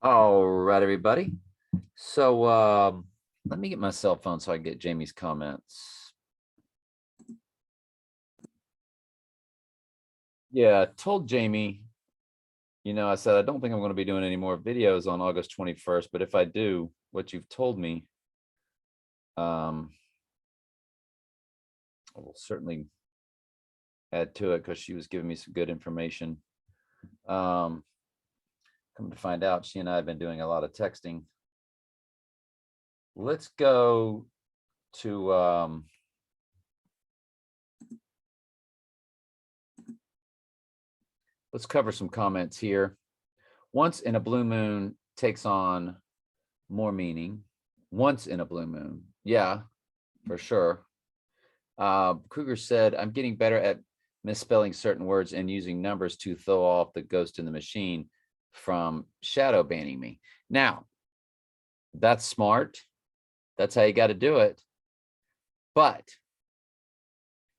All right, everybody. So let me get my cell phone so I can get Jamie's comments. Yeah, I told Jamie, I said I don't think I'm going to be doing any more videos on August 21st, but if I do, what you've told me, I will certainly add to it because she was giving me some good information. Come to find out, she and I have been doing a lot of texting. Let's go to let's cover some comments here. Once in a blue moon takes on more meaning. Once in a blue moon. Yeah, for sure. Kruger said, I'm getting better at misspelling certain words and using numbers to throw off the ghost in the machine from shadow banning me. Now, that's smart. That's how you got to do it. But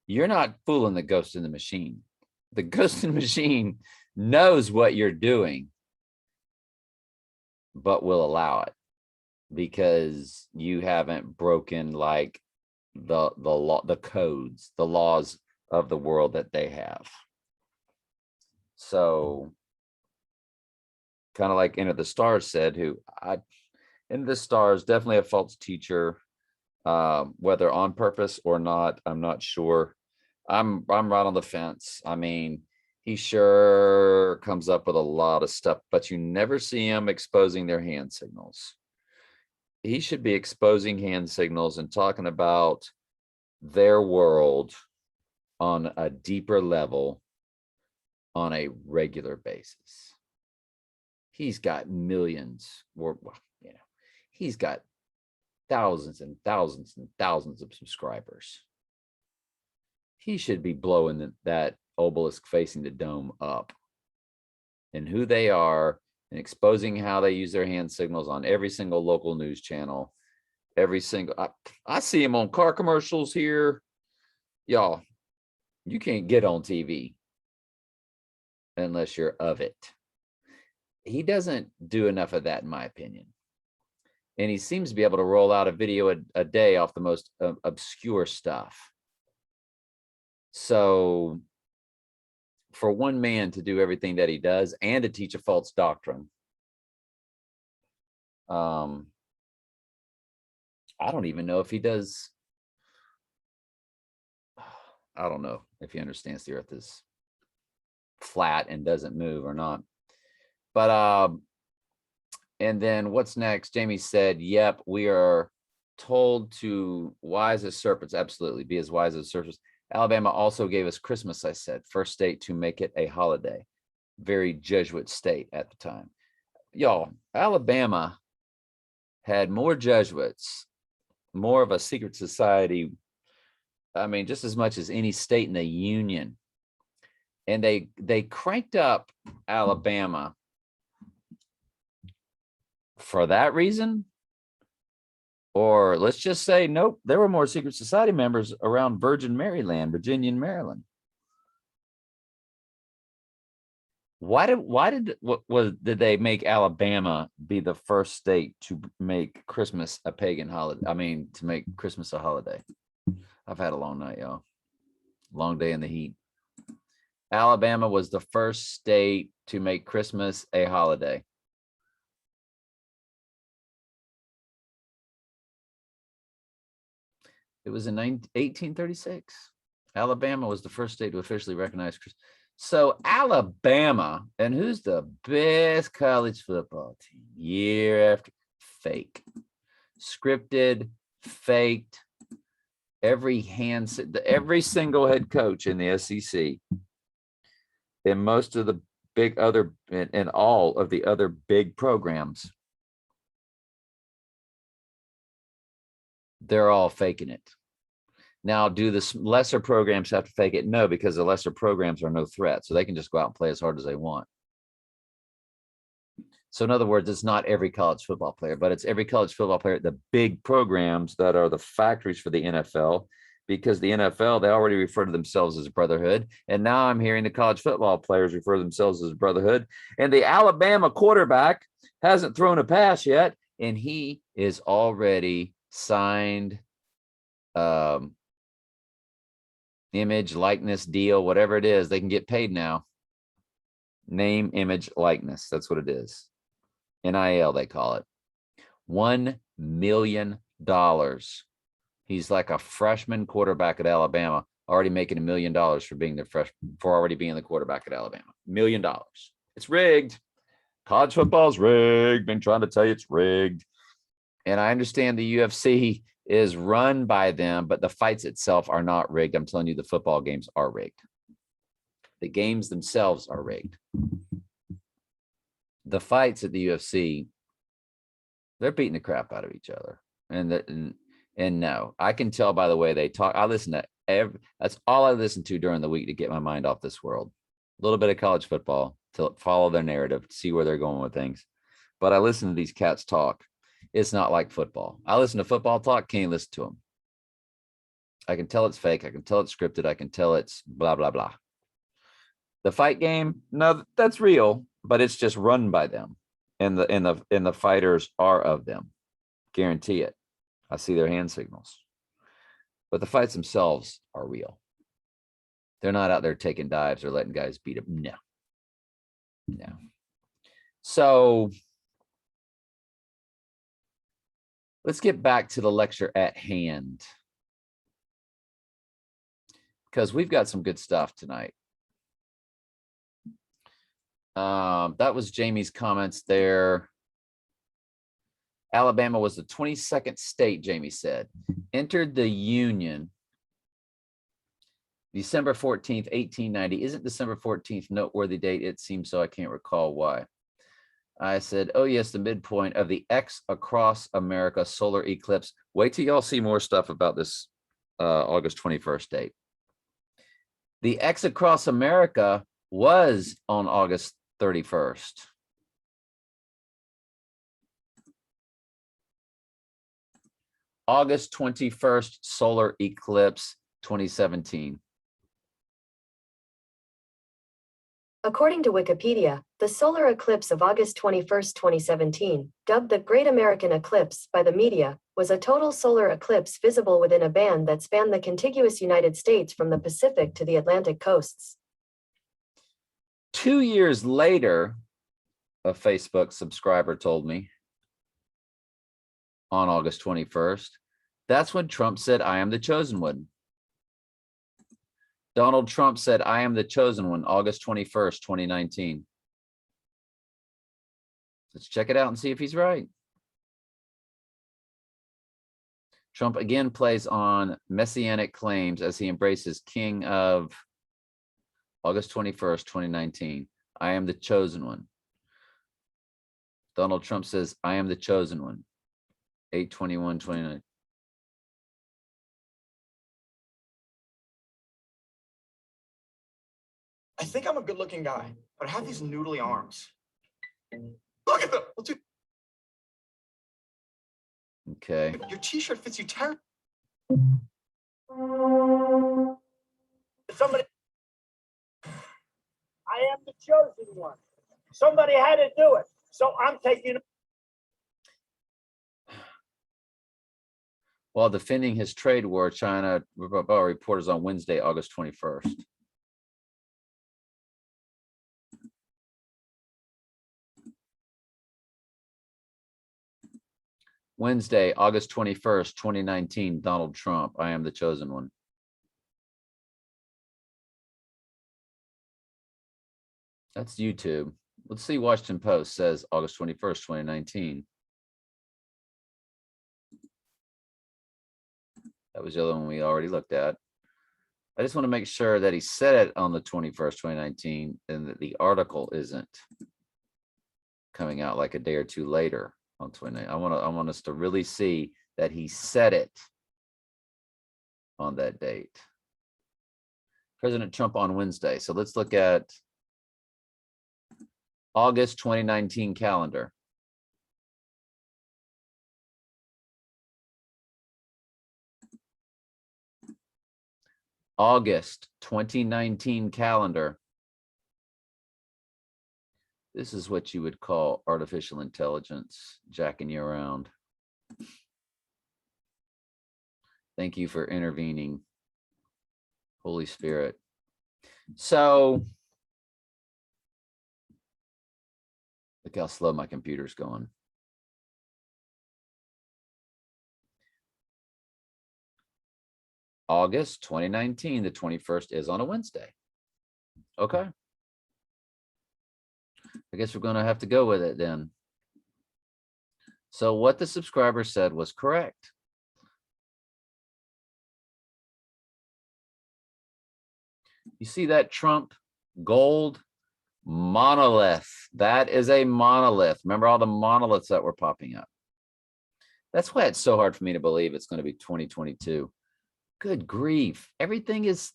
you're not fooling the ghost in the machine. The ghost in the machine knows what you're doing, but will allow it because you haven't broken like the codes, the laws of the world that they have. So kind of like Enter the Stars said, Enter the Stars, definitely a false teacher, whether on purpose or not, I'm not sure. I'm right on the fence. I mean, he sure comes up with a lot of stuff, but you never see him exposing their hand signals. He should be exposing hand signals and talking about their world on a deeper level on a regular basis. He's got millions, or he's got thousands and thousands and thousands of subscribers. He should be blowing that obelisk facing the dome up and who they are and exposing how they use their hand signals on every single local news channel. Every single, I see him on car commercials here. Y'all, you can't get on TV unless you're of it. He doesn't do enough of that, in my opinion. And he seems to be able to roll out a video a day off the most obscure stuff. So for one man to do everything that he does and to teach a false doctrine, I don't even know if he does. I don't know if he understands the earth is flat and doesn't move or not. But and then what's next? Jamie said, yep, we are told to wise as serpents. Absolutely, be as wise as serpents. Alabama also gave us Christmas, I said, first state to make it a holiday. Very Jesuit state at the time. Y'all, Alabama had more Jesuits, more of a secret society. I mean, just as much as any state in the union. And they cranked up Alabama for that reason. Or let's just say, nope, there were more secret society members around Virgin Maryland, Virginia and Maryland. Why did they make Alabama be the first state to make Christmas a pagan holiday? I mean, to make Christmas a holiday. I've had a long night, y'all. Long day in the heat. Alabama was the first state to make Christmas a holiday. It was in 1836. Alabama was the first state to officially recognize Christmas. So Alabama, and who's the best college football team year after? Fake, scripted, faked. Every single head coach in the SEC and most of the big other and all of the other big programs, they're all faking it. Now, do the lesser programs have to fake it? No, because the lesser programs are no threat. So they can just go out and play as hard as they want. So in other words, it's not every college football player, but it's every college football player, the big programs that are the factories for the NFL, because the NFL, they already refer to themselves as a brotherhood. And now I'm hearing the college football players refer to themselves as a brotherhood. And the Alabama quarterback hasn't thrown a pass yet, and he is already signed image, likeness deal, whatever it is. They can get paid now. Name, image, likeness. That's what it is. NIL, they call it. $1 million. He's like a freshman quarterback at Alabama, already making $1 million for being for already being the quarterback at Alabama. $1 million. It's rigged. College football's rigged. Been trying to tell you it's rigged. And I understand the UFC is run by them, but the fights itself are not rigged. I'm telling you, the football games are rigged. The games themselves are rigged. The fights at the UFC, they're beating the crap out of each other. And no, I can tell by the way they talk. I listen to that's all I listen to during the week to get my mind off this world. A little bit of college football to follow their narrative, to see where they're going with things. But I listen to these cats talk. It's not like football. I listen to football talk, can't listen to them. I can tell it's fake. I can tell it's scripted. I can tell it's blah, blah, blah. The fight game, no, that's real, but it's just run by them. And the fighters are of them. Guarantee it. I see their hand signals. But the fights themselves are real. They're not out there taking dives or letting guys beat them. No. No. So let's get back to the lecture at hand, because we've got some good stuff tonight. That was Jamie's comments there. Alabama was the 22nd state, Jamie said, entered the Union December 14th, 1890. Isn't December 14th noteworthy date? It seems so. I can't recall why. I said, oh, yes, the midpoint of the X across America solar eclipse. Wait till y'all see more stuff about this August 21st date. The X across America was on August 31st. August 21st, solar eclipse 2017. According to Wikipedia, the solar eclipse of August 21, 2017, dubbed the Great American Eclipse by the media, was a total solar eclipse visible within a band that spanned the contiguous United States from the Pacific to the Atlantic coasts. 2 years later, a Facebook subscriber told me, on August 21st, that's when Trump said, I am the chosen one. Donald Trump said, I am the chosen one, August 21st, 2019. Let's check it out and see if he's right. Trump again plays on messianic claims as he embraces King of August 21st, 2019. I am the chosen one. Donald Trump says, I am the chosen one. 8/21/29. I think I'm a good-looking guy, but I have these noodly arms. Look at them. Okay. Your t-shirt fits you terribly. Somebody, I am the chosen one. Somebody had to do it, so I'm taking it. While defending his trade war, China reporters on Wednesday, August 21st. Wednesday, August 21st, 2019, Donald Trump, I am the chosen one. That's YouTube. Let's see, Washington Post says August 21st, 2019. That was the other one we already looked at. I just want to make sure that he said it on the 21st, 2019, and that the article isn't coming out like a day or two later on 29. I want us to really see that he said it on that date. President Trump on Wednesday. So let's look at August 2019 calendar. August 2019 calendar. This is what you would call artificial intelligence jacking you around. Thank you for intervening, Holy Spirit. So, look how slow my computer's going. August 2019, the 21st is on a Wednesday. Okay. I guess we're going to have to go with it then. So what the subscriber said was correct. You see that Trump gold monolith? That is a monolith. Remember all the monoliths that were popping up? That's why it's so hard for me to believe it's going to be 2022. Good grief. Everything has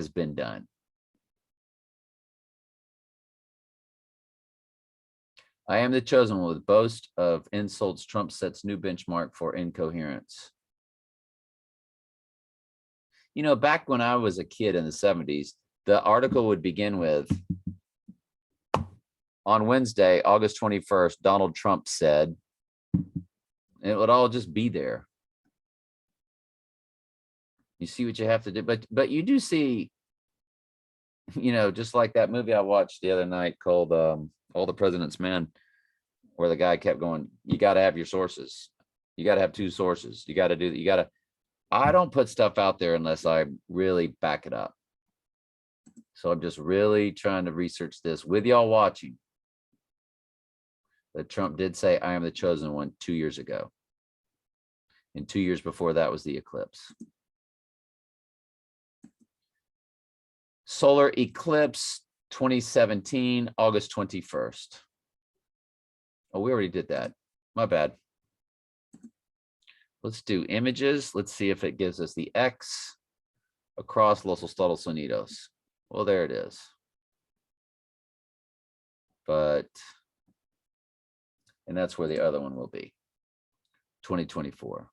been done. I am the chosen one with boast of insults. Trump sets new benchmark for incoherence. You know, back when I was a kid in the 70s, the article would begin with, on Wednesday, August 21st, Donald Trump said, and it would all just be there. You see what you have to do, but you do see, you know, just like that movie I watched the other night called All the President's Men, where the guy kept going, you got to have your sources. You got to have two sources. You got to do that. You got to, I don't put stuff out there unless I really back it up. So I'm just really trying to research this with y'all watching. That Trump did say, I am the chosen one 2 years ago. And 2 years before that was the eclipse. Solar eclipse 2017, August 21st. Oh, we already did that. My bad. Let's do images. Let's see if it gives us the X across Los Estados Unidos. Well, there it is. But, and that's where the other one will be. 2024.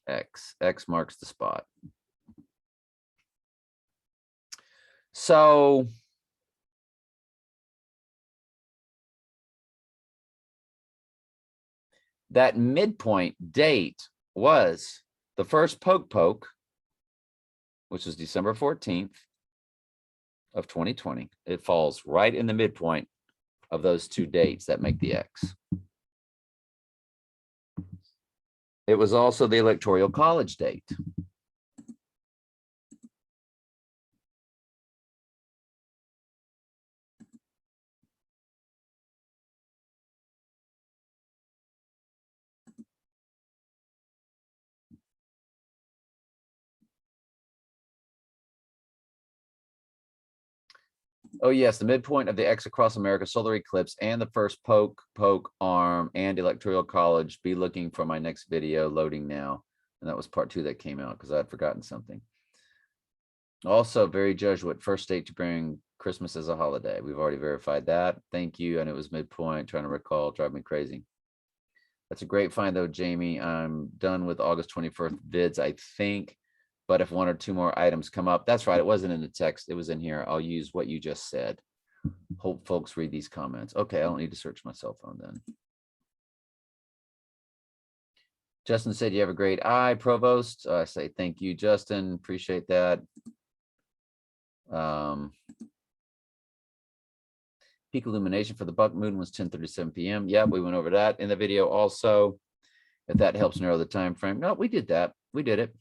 X marks the spot. So that midpoint date was the first poke, which is December 14th of 2020. It falls right in the midpoint of those two dates that make the X. It was also the Electoral College date. Oh, yes, the midpoint of the X across America solar eclipse and the first poke, arm, and Electoral College. Be looking for my next video loading now. And that was part 2 that came out because I had forgotten something. Also, very Jesuit, first state to bring Christmas as a holiday. We've already verified that. Thank you. And it was midpoint, trying to recall, drive me crazy. That's a great find, though, Jamie. I'm done with August 21st vids, I think. But if 1 or 2 more items come up, that's right. It wasn't in the text. It was in here. I'll use what you just said. Hope folks read these comments. Okay, I don't need to search my cell phone then. Justin said, you have a great eye, Provost. I say thank you, Justin. Appreciate that. Peak illumination for the buck moon was 10:37 p.m. Yeah, we went over that in the video also. If that helps narrow the time frame. No, we did that. We did it.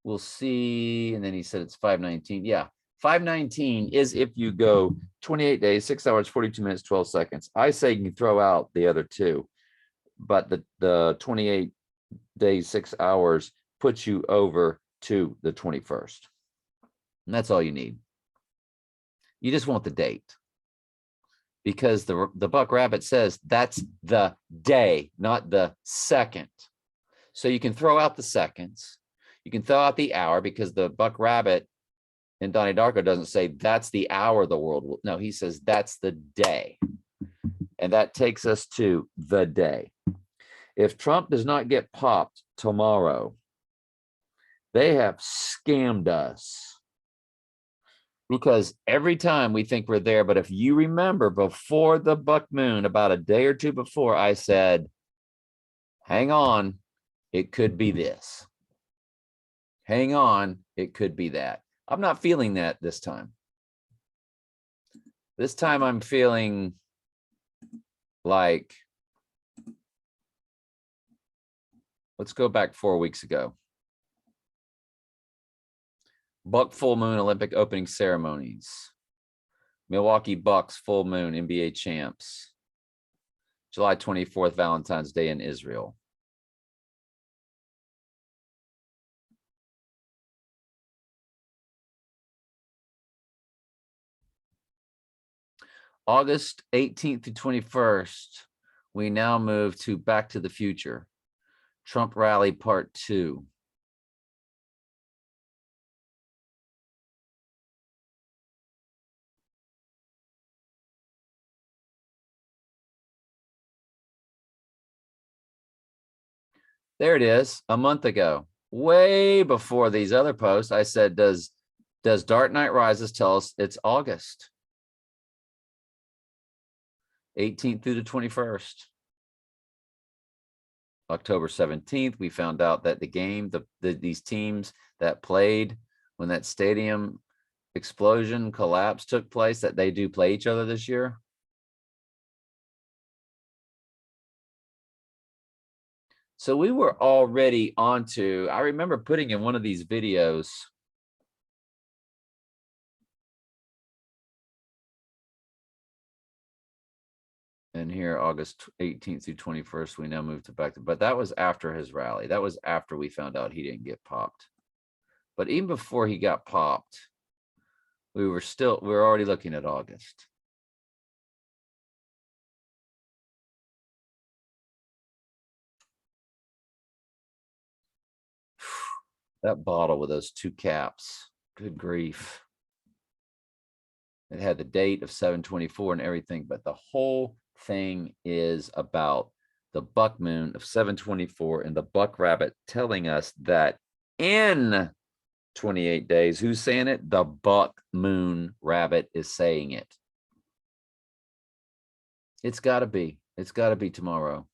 We'll see. And then he said it's 5:19. Yeah, 5:19 is if you go 28 days, 6 hours, 42 minutes, 12 seconds. I say you can throw out the other two, but the 28 days, 6 hours puts you over to the 21st. And that's all you need. You just want the date. Because the Buck Rabbit says that's the day, not the second. So you can throw out the seconds. You can throw out the hour because the Buck Rabbit in Donnie Darko doesn't say that's the hour the world will. No, he says that's the day. And that takes us to the day. If Trump does not get popped tomorrow, They have scammed us. Because every time we think we're there, but if you remember before the buck moon, about a day or two before, I said, hang on, it could be this. Hang on, it could be that. I'm not feeling that this time. This time I'm feeling like, let's go back 4 weeks ago. Buck full moon Olympic opening ceremonies. Milwaukee Bucks full moon NBA champs. July 24th, Valentine's Day in Israel. August 18th to 21st, we now move to Back to the Future. Trump Rally Part 2. There it is, a month ago, way before these other posts. I said, does Dark Knight Rises tell us it's August 18th through the 21st? October 17th, we found out that the game, these teams that played when that stadium explosion collapse took place, that they do play each other this year. So we were already onto, I remember putting in one of these videos. And here, August 18th through 21st, we now move to back to, but that was after his rally. That was after we found out he didn't get popped. But even before he got popped, we were already looking at August. That bottle with those two caps, good grief. It had the date of 7/24 and everything, but the whole thing is about the buck moon of 7/24 and the buck rabbit telling us that in 28 days, who's saying it? The buck moon rabbit is saying it. It's got to be. It's got to be tomorrow.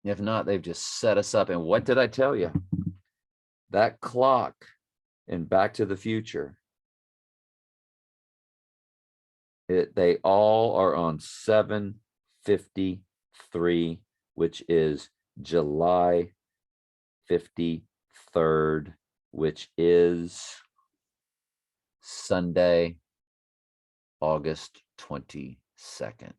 If not, they've just set us up. And what did I tell you? That clock in Back to the Future, they all are on 7/53, which is July 53rd, which is Sunday, August 22nd.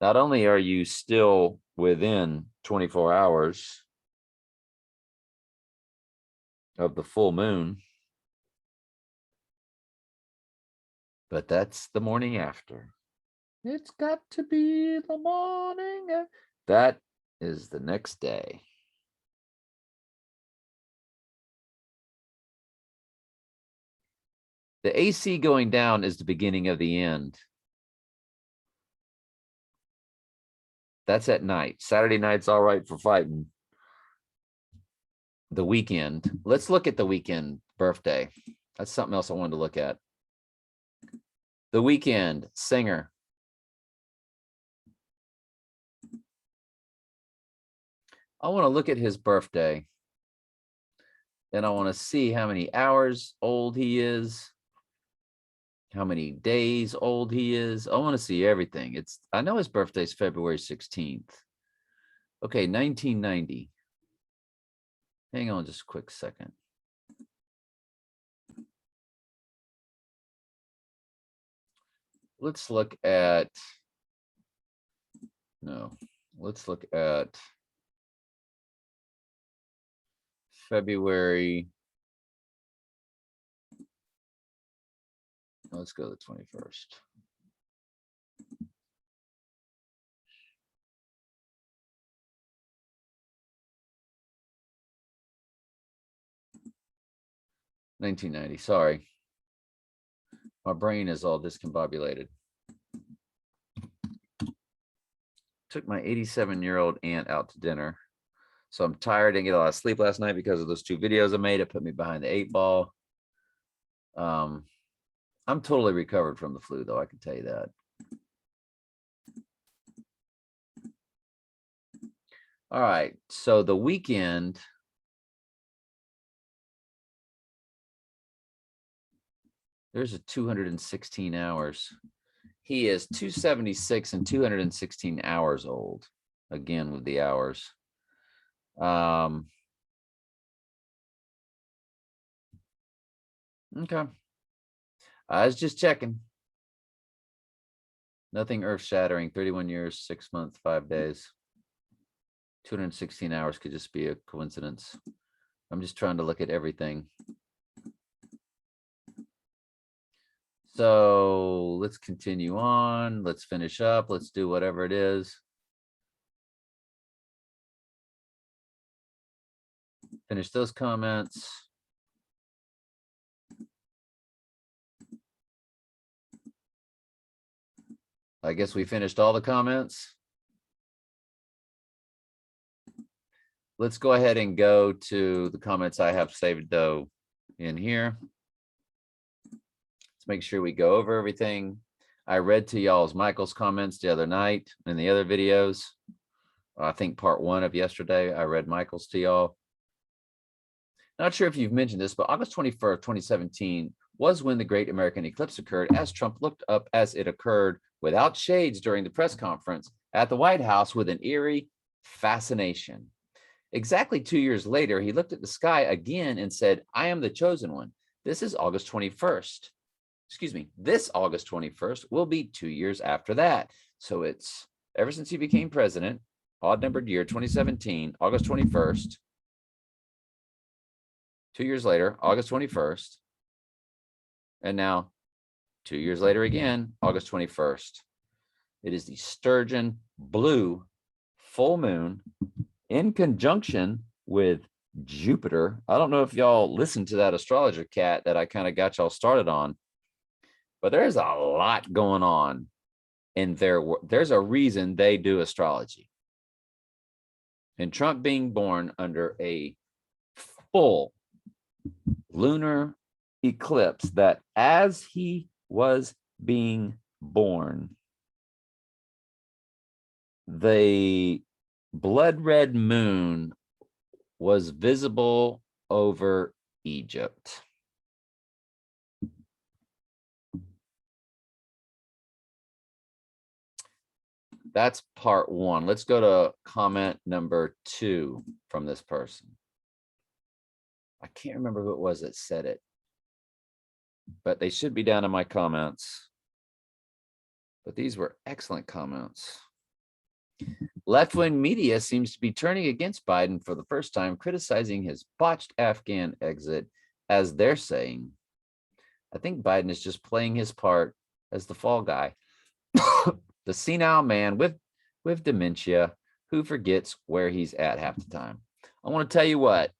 Not only are you still within 24 hours of the full moon, but that's the morning after. It's got to be the morning. That is the next day. The AC going down is the beginning of the end. That's at night. Saturday night's all right for fighting. The weekend. Let's look at the weekend birthday. That's something else I wanted to look at. The Weekend singer. I want to look at his birthday. And I want to see how many hours old he is. How many days old he is. I want to see everything. I know his birthday is February 16th. Okay, 1990. Hang on just a quick second. Let's look at, let's look at February. Let's go to the 21st. $19.90. Sorry. My brain is all discombobulated. took my 87-year-old aunt out to dinner. So I'm tired, didn't get a lot of sleep last night because of those 2 videos I made. It put me behind the 8 ball. I'm totally recovered from the flu, though, I can tell you that. All right, so the weekend. There's a 216 hours. He is 276 and 216 hours old. Again, with the hours. Okay. I was just checking. Nothing earth-shattering. 31 years, 6 months, 5 days. 216 hours could just be a coincidence. I'm just trying to look at everything. So let's continue on. Let's finish up. Let's do whatever it is. Finish those comments. I guess we finished all the comments. Let's go ahead and go to the comments I have saved though in here. Let's make sure we go over everything. I read to y'all's Michael's comments the other night in the other videos. I think part 1 of yesterday, I read Michael's to y'all. Not sure if you've mentioned this, but August 21st, 2017 was when the Great American Eclipse occurred, as Trump looked up as it occurred without shades during the press conference at the White House with an eerie fascination. Exactly 2 years later, he looked at the sky again and said, I am the chosen one. This is August 21st. Excuse me, this August 21st will be 2 years after that. So it's ever since he became president, odd numbered year 2017, August 21st. 2 years later, August 21st. And now 2 years later again, August 21st. It is the Sturgeon blue full moon in conjunction with Jupiter. I don't know if y'all listened to that astrologer cat that I kind of got y'all started on, but there's a lot going on in their work. There's a reason they do astrology. And Trump being born under a full lunar eclipse, that as he was being born, the blood red moon was visible over Egypt. That's part 1. Let's go to comment number 2 from this person. I can't remember who it was that said it, but they should be down in my comments. But these were excellent comments. Left-wing media seems to be turning against Biden for the first time, criticizing his botched Afghan exit, as they're saying. I think Biden is just playing his part as the fall guy, the senile man with dementia who forgets where he's at half the time. I want to tell you what,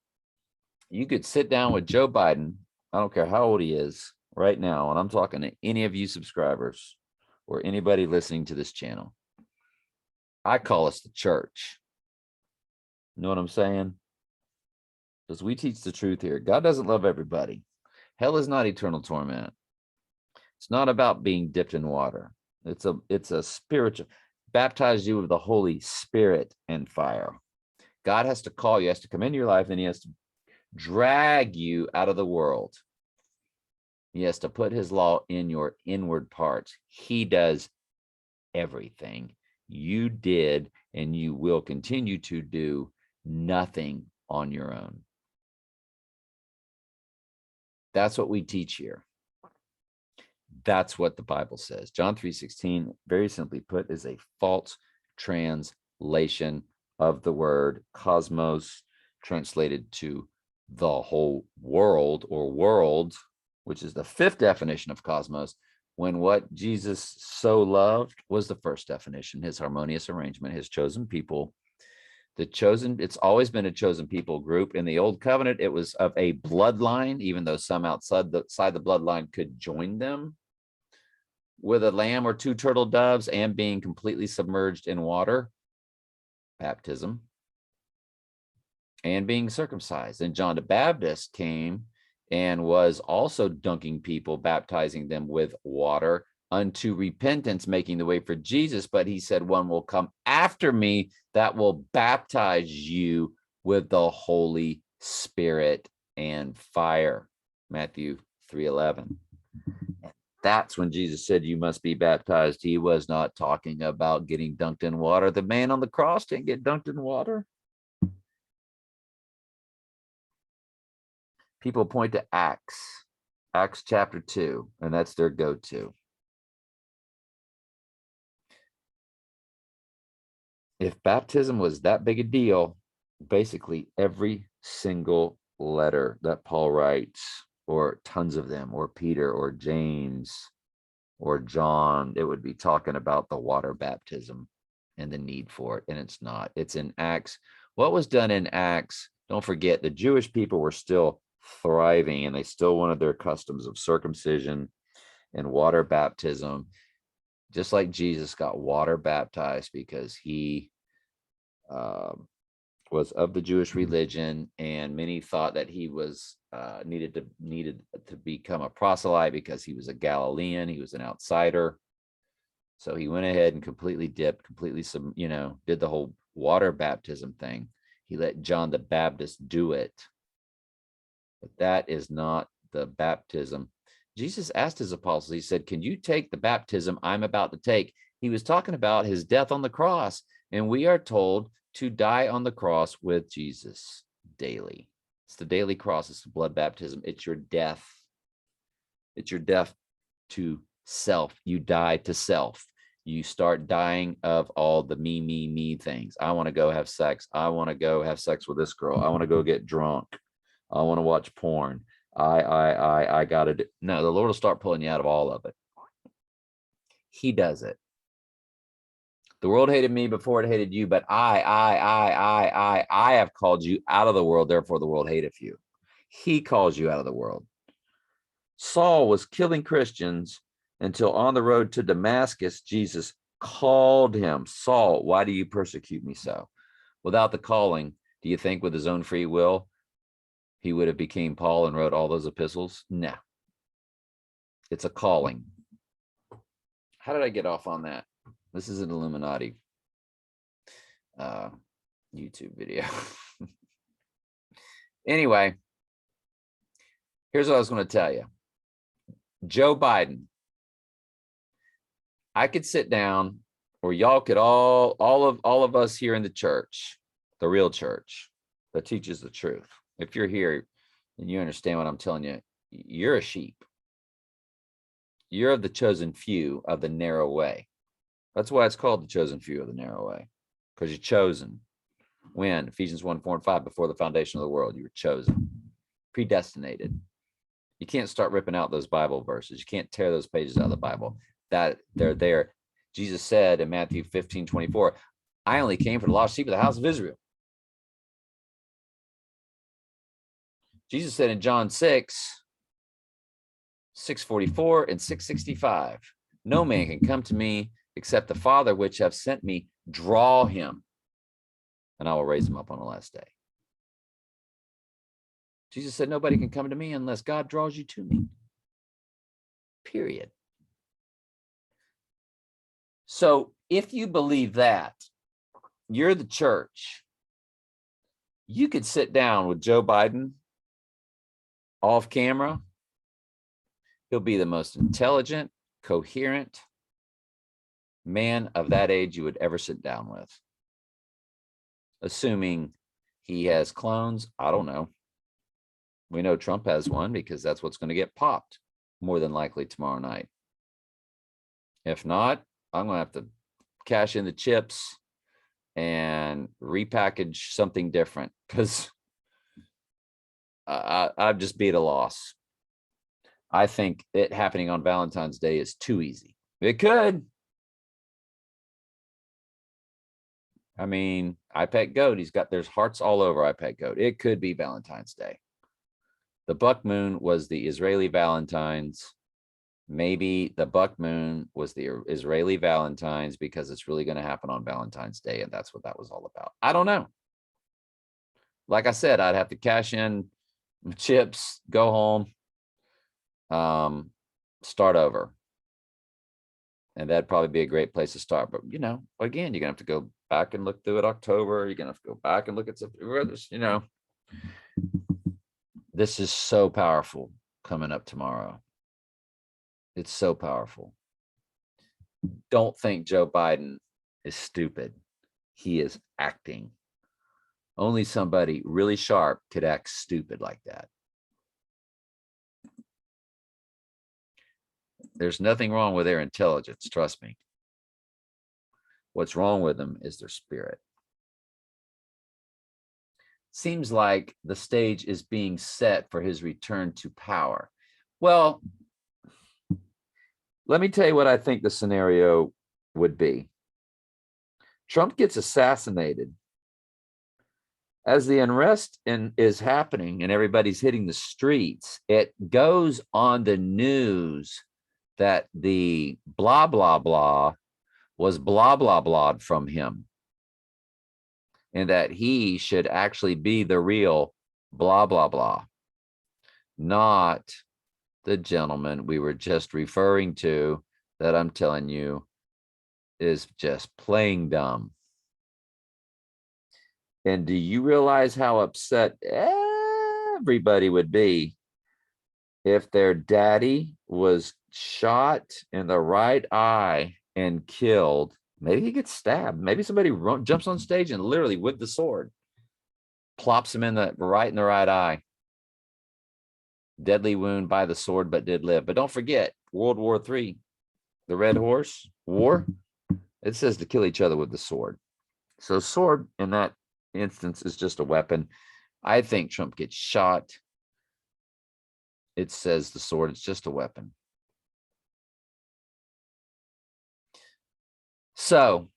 you could sit down with Joe Biden, I don't care how old he is right now, and I'm talking to any of you subscribers or anybody listening to this channel. I call us the church. You know what I'm saying? Because we teach the truth here. God doesn't love everybody. Hell is not eternal torment. It's not about being dipped in water. It's a spiritual, baptize you with the Holy Spirit and fire. God has to call you, has to come into your life, and he has to drag you out of the world. He has to put his law in your inward parts. He does everything. You did and you will continue to do nothing on your own. That's what we teach here. That's what the Bible says. John 3:16, very simply put, is a false translation of the word cosmos, translated to the whole world or world, which is the 5th definition of cosmos, when what Jesus so loved was the 1st definition, his harmonious arrangement, his chosen people. The chosen, it's always been a chosen people group. In the old covenant, it was of a bloodline, even though some outside the bloodline could join them, with a lamb or 2 turtle doves and being completely submerged in water. baptism and being circumcised. And John the Baptist came and was also dunking people, baptizing them with water unto repentance, making the way for Jesus. But he said, one will come after me that will baptize you with the Holy Spirit and fire. Matthew 3:11. That's when Jesus said, you must be baptized. He was not talking about getting dunked in water. The man on the cross didn't get dunked in water. People point to Acts chapter 2, and that's their go-to. If baptism was that big a deal, basically every single letter that Paul writes, or tons of them, or Peter, or James, or John, it would be talking about the water baptism and the need for it. And it's not. It's in Acts. What was done in Acts, don't forget, the Jewish people were still thriving, and they still wanted their customs of circumcision and water baptism, just like Jesus got water baptized because he was of the Jewish religion, and many thought that he was needed to become a proselyte because he was a Galilean, he was an outsider. So he went ahead and completely dipped, did the whole water baptism thing. He let John the Baptist do it. But that is not the baptism. Jesus asked his apostles, he said, can you take the baptism I'm about to take? He was talking about his death on the cross, and we are told to die on the cross with Jesus daily. It's the daily cross. It's the blood baptism. It's your death. It's your death to self. You die to self. You start dying of all the me things. I want to go have sex. I want to go have sex with this girl. I want to go get drunk. I want to watch porn. I got to do. No, the Lord will start pulling you out of all of it. He does it. The world hated me before it hated you, but I have called you out of the world. Therefore, the world hateth you. He calls you out of the world. Saul was killing Christians until on the road to Damascus, Jesus called him, Saul, why do you persecute me so? Without the calling, do you think with his own free will, he would have became Paul and wrote all those epistles? No. It's a calling. How did I get off on that? This is an Illuminati YouTube video. Anyway, here's what I was going to tell you. Joe Biden. I could sit down, or y'all could all of us here in the church, the real church that teaches the truth. If you're here and you understand what I'm telling you, you're a sheep. You're of the chosen few of the narrow way. That's why it's called the chosen few of the narrow way, because you're chosen. When? Ephesians 1:4-5, before the foundation of the world, you were chosen, predestinated. You can't start ripping out those Bible verses. You can't tear those pages out of the Bible. That they're there. Jesus said in Matthew 15:24, I only came for the lost sheep of the house of Israel. Jesus said in John 6:44 and 6:65, no man can come to me except the Father which have sent me draw him, and I will raise him up on the last day. Jesus said, nobody can come to me unless God draws you to me. Period. So if you believe that, you're the church. You could sit down with Joe Biden off camera. He'll be the most intelligent, coherent man of that age you would ever sit down with. Assuming he has clones, I don't know. We know Trump has one because that's what's going to get popped more than likely tomorrow night. If not, I'm going to have to cash in the chips and repackage something different because I'd just be at a loss. I think it happening on Valentine's Day is too easy. It could. I mean, iPet Goat, there's hearts all over iPet Goat. It could be Valentine's Day. The buck moon was the Israeli Valentine's. Maybe the buck moon was the Israeli Valentine's because it's really going to happen on Valentine's Day. And that's what that was all about. I don't know. Like I said, I'd have to cash in chips, go home, start over. And that'd probably be a great place to start. But, you know, again, you're going to have to go back and look through it October. You're going to have to go back and look at September. You know, this is so powerful coming up tomorrow. It's so powerful. Don't think Joe Biden is stupid. He is acting. Only somebody really sharp could act stupid like that. There's nothing wrong with their intelligence, trust me. What's wrong with them is their spirit. Seems like the stage is being set for his return to power. Well, let me tell you what I think the scenario would be. Trump gets assassinated. As the unrest is happening and everybody's hitting the streets, it goes on the news that the blah, blah, blah was blah, blah, blah from him. And that he should actually be the real blah, blah, blah. Not the gentleman we were just referring to that I'm telling you is just playing dumb. And do you realize how upset everybody would be if their daddy was shot in the right eye and killed? Maybe he gets stabbed. Maybe somebody jumps on stage and literally with the sword plops him in the right eye. Deadly wound by the sword, but did live. But don't forget, World War III, the Red Horse War, it says to kill each other with the sword. So sword in that instance is just a weapon. I think Trump gets shot. It says the sword is just a weapon. So,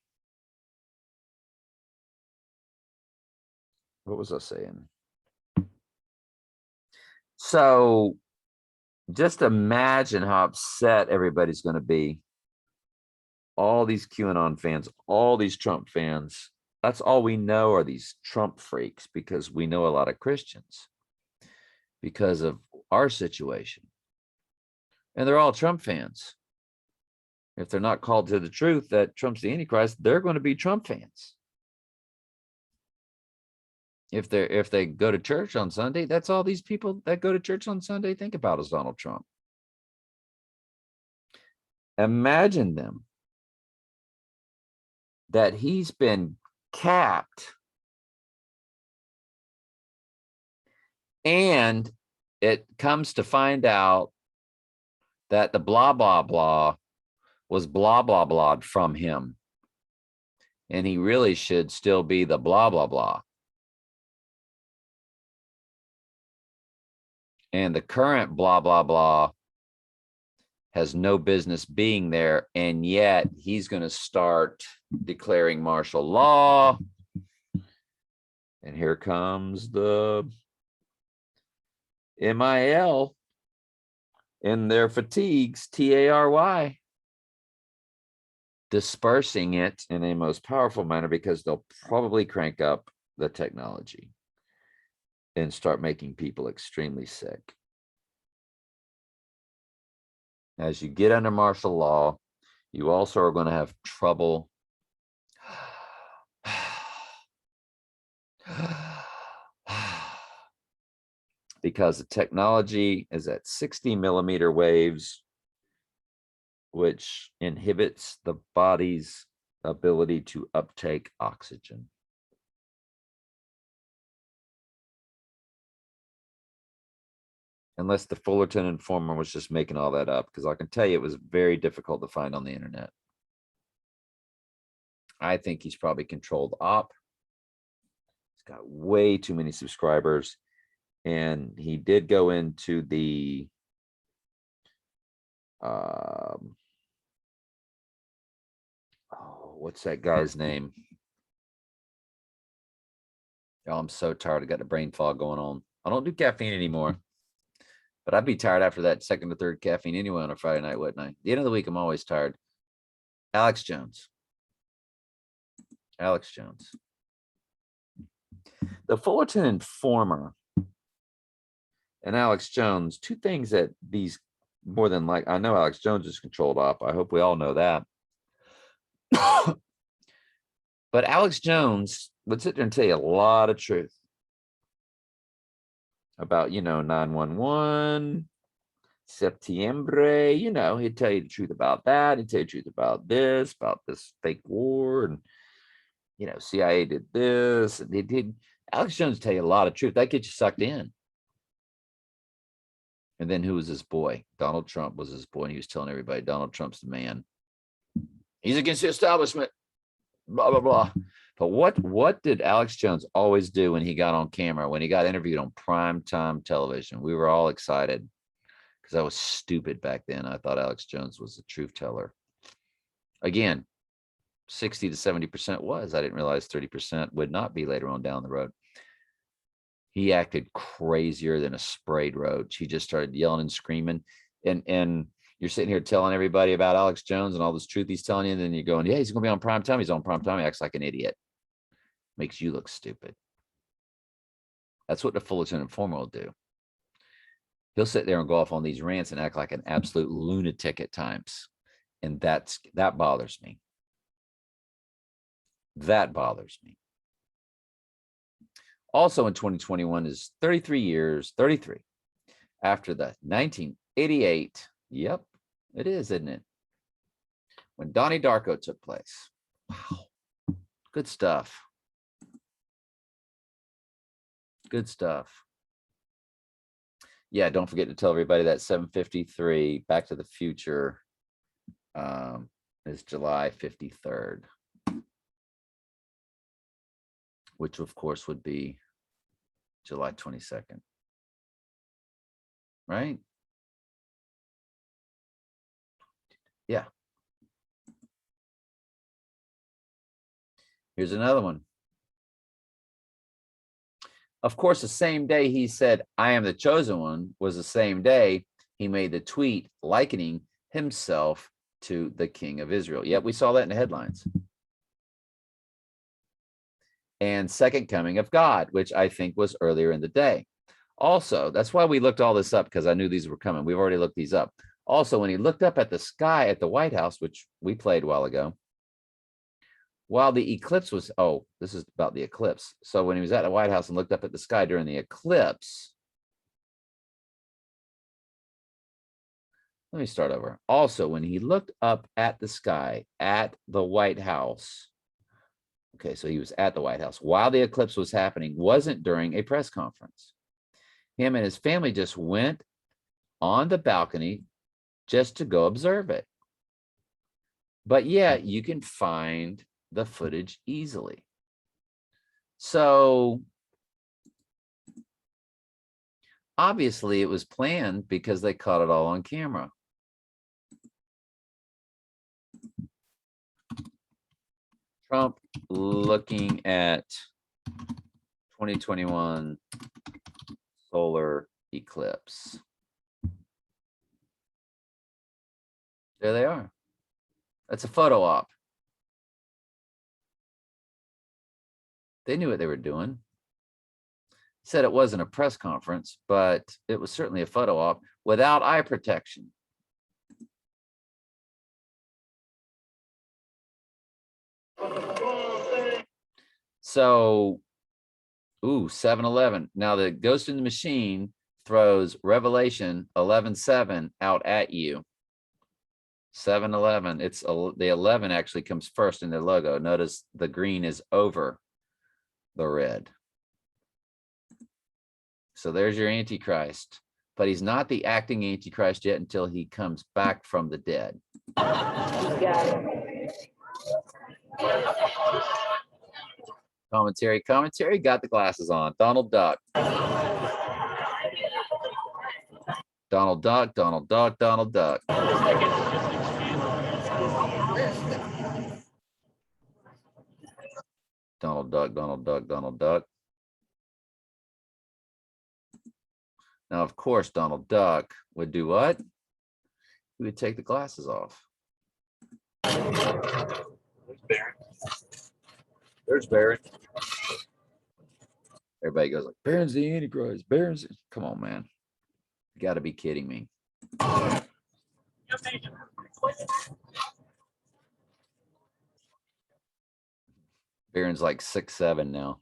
what was I saying? So, just imagine how upset everybody's going to be. All these QAnon fans, all these Trump fans. That's all we know are these Trump freaks, because we know a lot of Christians because of our situation. And they're all Trump fans. If they're not called to the truth that Trump's the Antichrist, they're going to be Trump fans. If they go to church on Sunday, that's all these people that go to church on Sunday think about is Donald Trump. Imagine them that he's been capped and it comes to find out that the blah, blah, blah was blah, blah, blah from him. And he really should still be the blah, blah, blah. And the current blah, blah, blah has no business being there. And yet he's going to start declaring martial law. And here comes the MIL in their fatigues, TARY, dispersing it in a most powerful manner because they'll probably crank up the technology and start making people extremely sick. As you get under martial law, you also are going to have trouble because the technology is at 60 millimeter waves, which inhibits the body's ability to uptake oxygen. Unless the Fullerton Informer was just making all that up, because I can tell you it was very difficult to find on the internet. I think he's probably controlled op. He's got way too many subscribers. And he did go into the what's that guy's name? Oh, I'm so tired. I got the brain fog going on. I don't do caffeine anymore. But I'd be tired after that second or third caffeine anyway on a Friday night, wouldn't I? The end of the week, I'm always tired. Alex Jones. Alex Jones. The Fullerton Informer and Alex Jones, two things that these more than like, I know Alex Jones is controlled op. I hope we all know that. But Alex Jones would sit there and tell you a lot of truth about, 911, Septiembre, he'd tell you the truth about that. He'd tell you the truth about this fake war. And, CIA did this. And did Alex Jones tell you a lot of truth. That gets you sucked in. And then who was his boy? Donald Trump was his boy. And he was telling everybody, Donald Trump's the man. He's against the establishment. Blah, blah, blah. But what did Alex Jones always do when he got on camera, when he got interviewed on primetime television? We were all excited because I was stupid back then. I thought Alex Jones was the truth teller. Again, 60 to 70% was. I didn't realize 30% would not be later on down the road. He acted crazier than a sprayed roach. He just started yelling and screaming. And you're sitting here telling everybody about Alex Jones and all this truth he's telling you. And then you're going, yeah, he's going to be on prime time. He's on prime time. He acts like an idiot. Makes you look stupid. That's what the Fullerton Informer will do. He'll sit there and go off on these rants and act like an absolute lunatic at times. And that bothers me. That bothers me. Also in 2021 is 33 years, 33, after the 1988. Yep, it is, isn't it? When Donnie Darko took place. Wow. Good stuff. Good stuff. Yeah, don't forget to tell everybody that 753 Back to the Future is July 53rd. Which of course would be July 22nd. Right? Yeah. Here's another one. Of course, the same day he said, I am the chosen one, was the same day he made the tweet likening himself to the king of Israel. Yep, we saw that in the headlines. And second coming of God, which I think was earlier in the day. Also, that's why we looked all this up, because I knew these were coming. We've already looked these up. Also, when he looked up at the sky at the White House, which we played a while ago, while the eclipse was, this is about the eclipse. So when he was at the White House and looked up at the sky during the eclipse, let me start over. Also, when he looked up at the sky at the White House, okay, so he was at the White House while the eclipse was happening, wasn't during a press conference. Him and his family just went on the balcony just to go observe it. But yeah, you can find the footage easily. So obviously it was planned because they caught it all on camera. Trump looking at 2021 solar eclipse. There they are. That's a photo op. They knew what they were doing. Said it wasn't a press conference, but it was certainly a photo op without eye protection. So, 7-Eleven. Now the Ghost in the Machine throws Revelation 11:7 out at you. 7-Eleven. It's the 11 actually comes first in their logo. Notice the green is over the red. So there's your Antichrist, but he's not the acting Antichrist yet until he comes back from the dead. Commentary, got the glasses on. Donald Duck. Donald Duck. Donald Duck. Donald Duck. Donald Duck. Donald Duck. Donald Duck. Now, of course, Donald Duck would do what? He would take the glasses off. There's Barron. There's Barron. Everybody goes like, Barron's the Antichrist. Barron's. Come on, man. You got to be kidding me. Barron's like 6'7" now.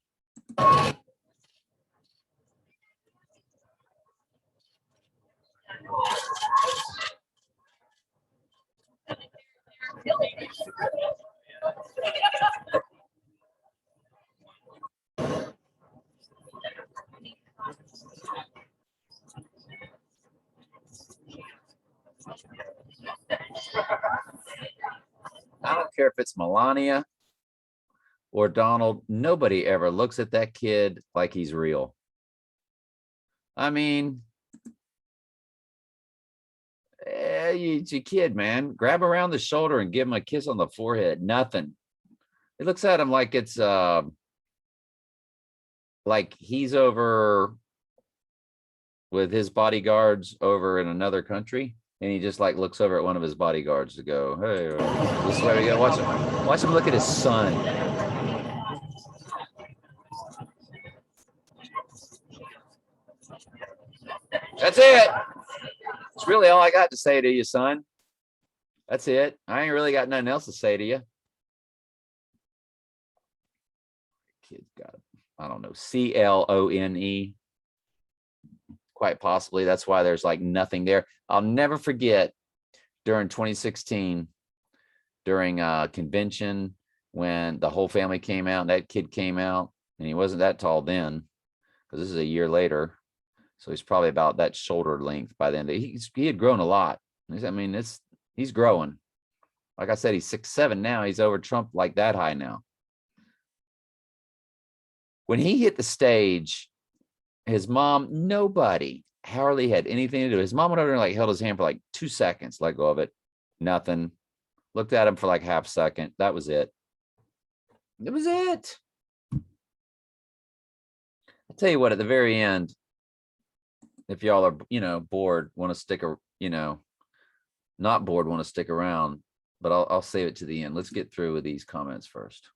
I don't care if it's Melania or Donald. Nobody ever looks at that kid like he's real. I mean, it's a kid, man. Grab around the shoulder and give him a kiss on the forehead. Nothing. It looks at him like it's like he's over with his bodyguards over in another country, and he just like looks over at one of his bodyguards to go, hey, this is where we go. Watch him look at his son. That's it. It's really all I got to say to you, son. That's it. I ain't really got nothing else to say to you. Kid's got, I don't know, CLONE. Quite possibly. That's why there's like nothing there. I'll never forget during 2016, during a convention, when the whole family came out, and that kid came out, and he wasn't that tall then, because this is a year later. So he's probably about that shoulder length by then. He had grown a lot. I mean, he's growing. Like I said, he's 6'7" now. He's over Trump like that high now. When he hit the stage, his mom, nobody hardly had anything to do. His mom went over and like held his hand for like 2 seconds, let go of it. Nothing. Looked at him for like half a second. That was it. It was it. I'll tell you what, at the very end, if y'all are, bored, want to stick, not bored, want to stick around, but I'll save it to the end. Let's get through with these comments first.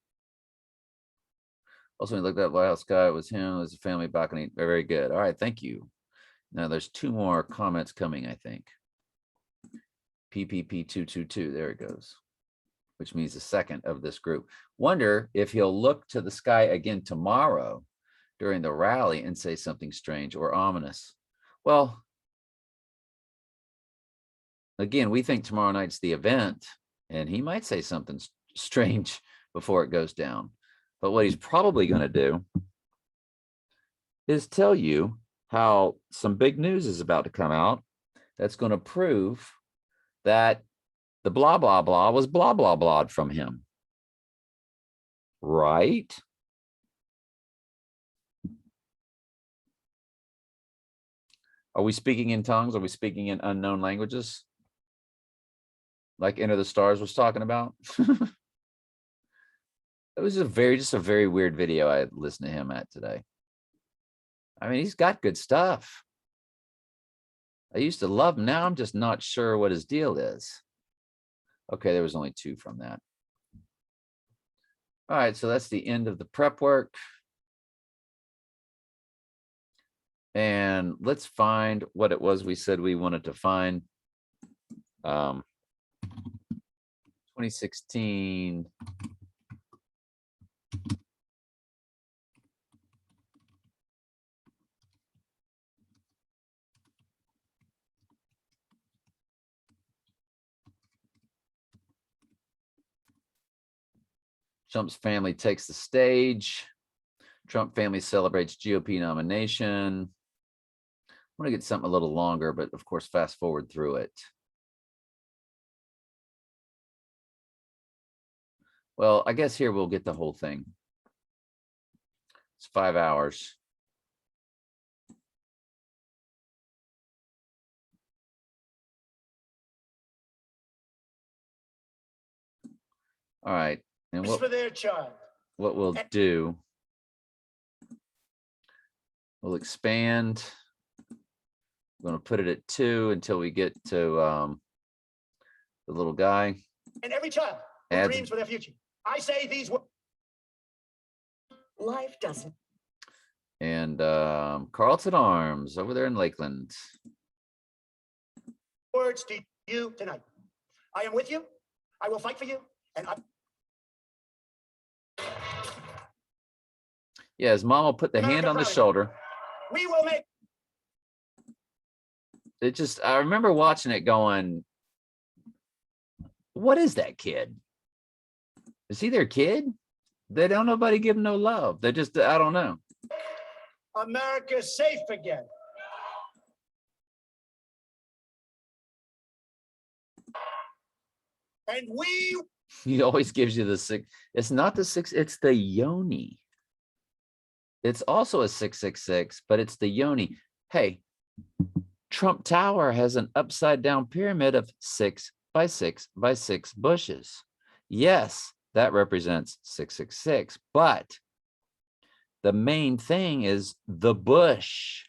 Also, when we looked at White House guy, it was him, it was a family balcony. Very good. All right, thank you. Now there's 2 more comments coming, I think. PPP222, there it goes, which means the second of this group. Wonder if he'll look to the sky again tomorrow during the rally and say something strange or ominous. Well, again, we think tomorrow night's the event, and he might say something strange before it goes down. But what he's probably going to do is tell you how some big news is about to come out that's going to prove that the blah, blah, blah was blah, blah, blah from him. Right? Are we speaking in tongues? Are we speaking in unknown languages? Like Enter the Stars was talking about? It was just a very weird video I listened to him at today. I mean, he's got good stuff. I used to love him. Now I'm just not sure what his deal is. Okay, there was only 2 from that. All right, so that's the end of the prep work. And let's find what it was we said we wanted to find. 2016. Trump's family takes the stage. Trump family celebrates GOP nomination. I want to get something a little longer, but of course, fast forward through it. Well, I guess here we'll get the whole thing. It's 5 hours. All right. And For their child. what we'll do, we'll expand I'm gonna put it at 2 until we get to the little guy. And every child who Adds- dreams for their future. I say these words. Life doesn't. And Carlton Arms over there in Lakeland. Words to you tonight. I am with you. I will fight for you. And I Yeah, his mom will put the hand on the shoulder. we will make It just, I remember watching it going, what is that kid? Is he their kid? They don't nobody give him no love. They just, I don't know. America safe again. And we He always gives you the 6. It's not the 6, it's the yoni. It's also a 666, but it's the yoni. Hey, Trump Tower has an upside down pyramid of 6 by 6 by 6 bushes. Yes, that represents 666, but the main thing is the bush,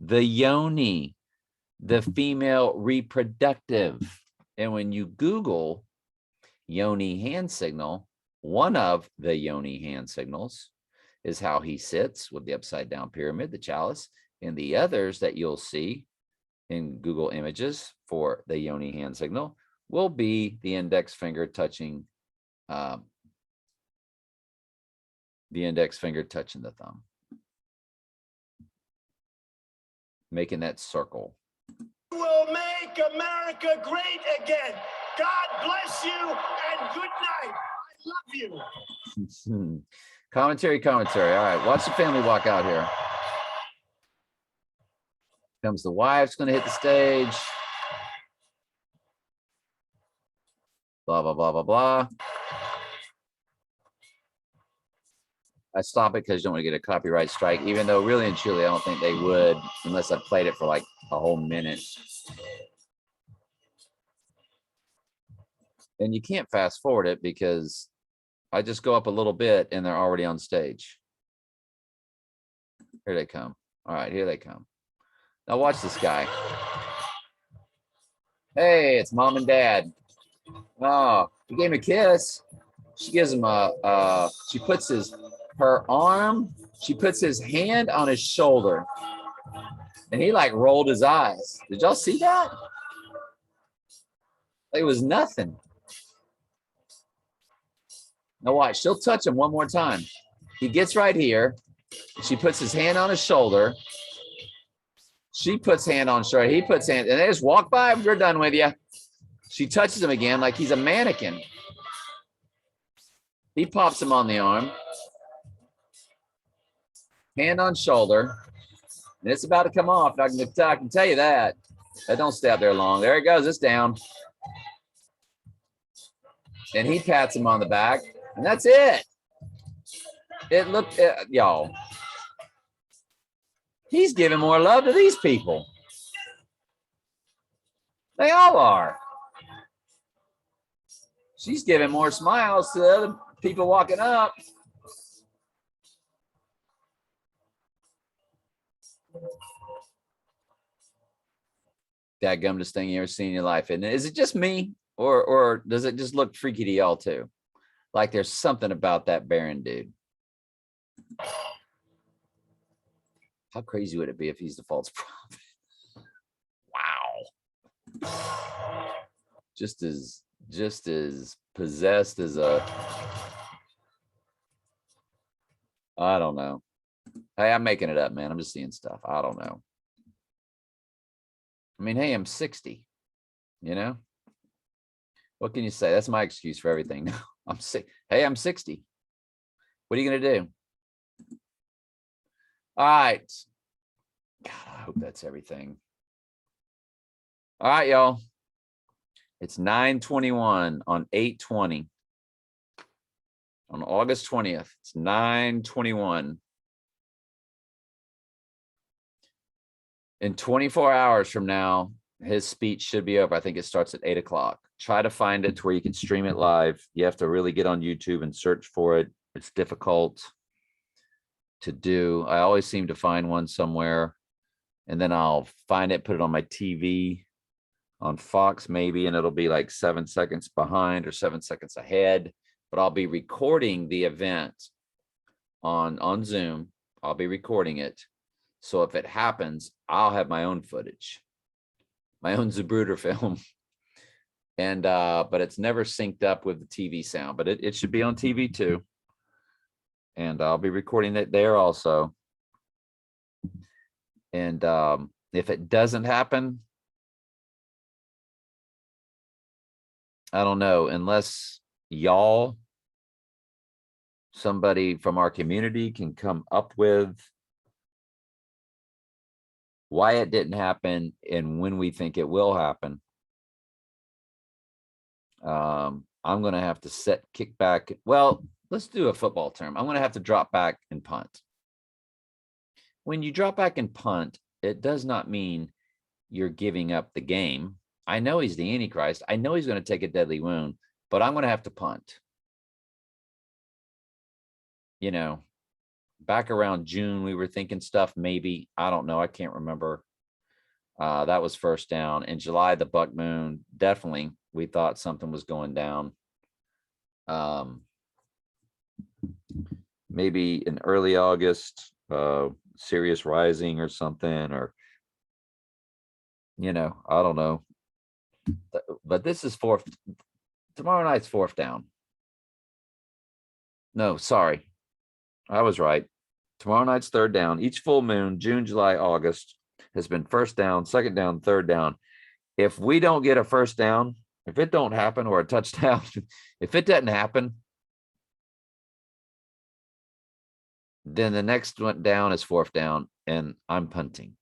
the yoni, the female reproductive. And when you Google yoni hand signal, one of the yoni hand signals is how he sits with the upside down pyramid, the chalice, and the others that you'll see in Google Images for the yoni hand signal will be the index finger touching the thumb, making that circle. will make America great again. God bless you and good night. I love you. Commentary. All right, watch the family walk out here. Comes the wife's going to hit the stage. Blah, blah, blah, blah, blah. I stop it because you don't want to get a copyright strike, even though really and truly, I don't think they would unless I played it for like a whole minute. And you can't fast forward it because I just go up a little bit and they're already on stage. Here they come. All right, here they come. Now watch this guy. Hey, it's mom and dad. Oh, he gave him a kiss. She gives him she puts she puts his hand on his shoulder. And he like rolled his eyes. Did y'all see that? It was nothing. Now watch, she'll touch him one more time. He gets right here. She puts his hand on his shoulder. She puts hand on shoulder. He puts hand, and they just walk by. We're done with you. She touches him again like he's a mannequin. He pops him on the arm. Hand on shoulder. And it's about to come off. I can tell you that. That don't stay out there long. There it goes. It's down. And he pats him on the back. And that's it. It looked, y'all. He's giving more love to these people. They all are. She's giving more smiles to the other people walking up. That dumbest thing you ever seen in your life. And is it just me? Or does it just look freaky to y'all too? Like there's something about that Baron dude. How crazy would it be if he's the false prophet? Wow. Just as possessed as a, I don't know. Hey, I'm making it up, man. I'm just seeing stuff. I don't know. I mean, hey, I'm 60, you know? What can you say? That's my excuse for everything now. I'm sick. Hey, I'm 60. What are you going to do? All right. God, I hope that's everything. All right, y'all. It's 9:21 on 8/20. On August 20th. It's 9:21. In 24 hours from now, his speech should be over. I think it starts at 8 o'clock. Try to find it to where you can stream it live. You have to really get on YouTube and search for it. It's difficult to do. I always seem to find one somewhere and then I'll find it, put it on my TV on Fox maybe, and it'll be like 7 seconds behind or 7 seconds ahead, but I'll be recording the event on Zoom. I'll be recording it. So if it happens, I'll have my own footage, my own Zapruder film. And but it's never synced up with the TV sound, but it should be on TV too. And I'll be recording it there also. And if it doesn't happen, I don't know, unless y'all, somebody from our community can come up with why it didn't happen and when we think it will happen. I'm going to have to kick back. Well, let's do a football term. I'm going to have to drop back and punt. When you drop back and punt, it does not mean you're giving up the game. I know he's the Antichrist. I know he's going to take a deadly wound, but I'm going to have to punt. You know, back around June, we were thinking stuff, maybe, I don't know. I can't remember. That was first down. In July, the buck moon, definitely, we thought something was going down. Maybe in early August, Sirius rising or something, or, you know, I don't know. But this is fourth. Tomorrow night's fourth down. No, sorry. I was right. Tomorrow night's third down. Each full moon, June, July, August, has been first down, second down, third down. If we don't get a first down, if it don't happen, or a touchdown, if it doesn't happen, then the next one down is fourth down, and I'm punting,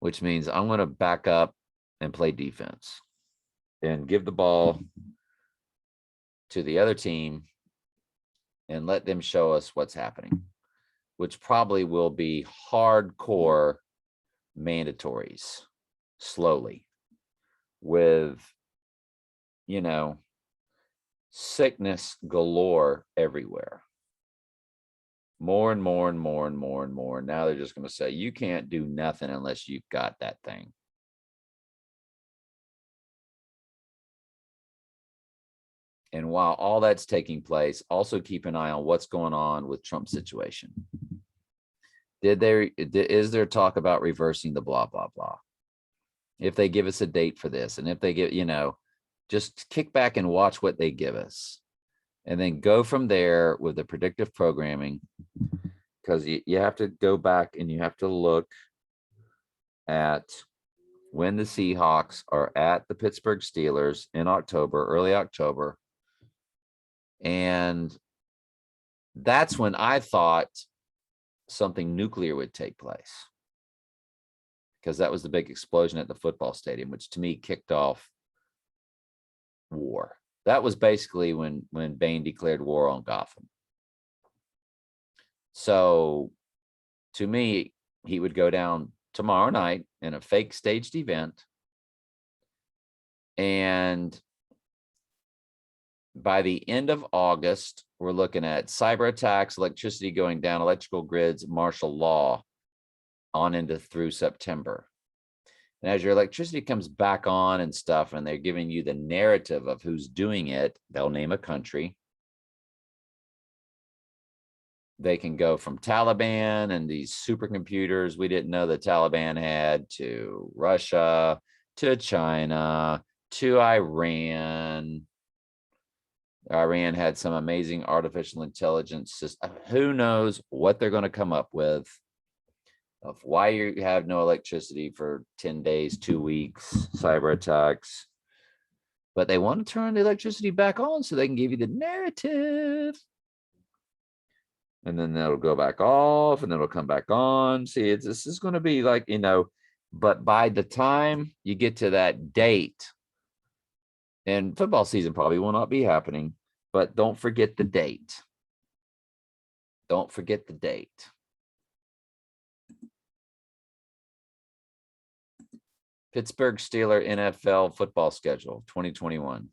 which means I'm going to back up and play defense and give the ball to the other team and let them show us what's happening, which probably will be hardcore mandatories slowly with, you know, sickness galore everywhere. More and more and more and more and more. Now they're just going to say, you can't do nothing unless you've got that thing. And while all that's taking place, also keep an eye on what's going on with Trump's situation. Is there talk about reversing the blah, blah, blah? If they give us a date for this, and if they get, you know, just kick back and watch what they give us, and then go from there with the predictive programming, because you have to go back and you have to look at when the Seahawks are at the Pittsburgh Steelers in October, early October. And that's when I thought something nuclear would take place, because that was the big explosion at the football stadium, which to me kicked off war. That was basically when Bane declared war on Gotham. So to me, he would go down tomorrow night in a fake staged event. And by the end of August, we're looking at cyber attacks, electricity going down, electrical grids, martial law on into through September. And as your electricity comes back on and stuff, and they're giving you the narrative of who's doing it, they'll name a country. They can go from Taliban and these supercomputers we didn't know the Taliban had, to Russia, to China, to Iran. Iran had some amazing artificial intelligence system. Who knows what they're going to come up with, of why you have no electricity for 10 days, 2 weeks, cyber attacks. But they want to turn the electricity back on so they can give you the narrative. And then that'll go back off, and then it'll come back on. See, this is going to be like, you know, but by the time you get to that date, and football season probably will not be happening, but don't forget the date. Don't forget the date. Pittsburgh Steelers NFL football schedule 2021.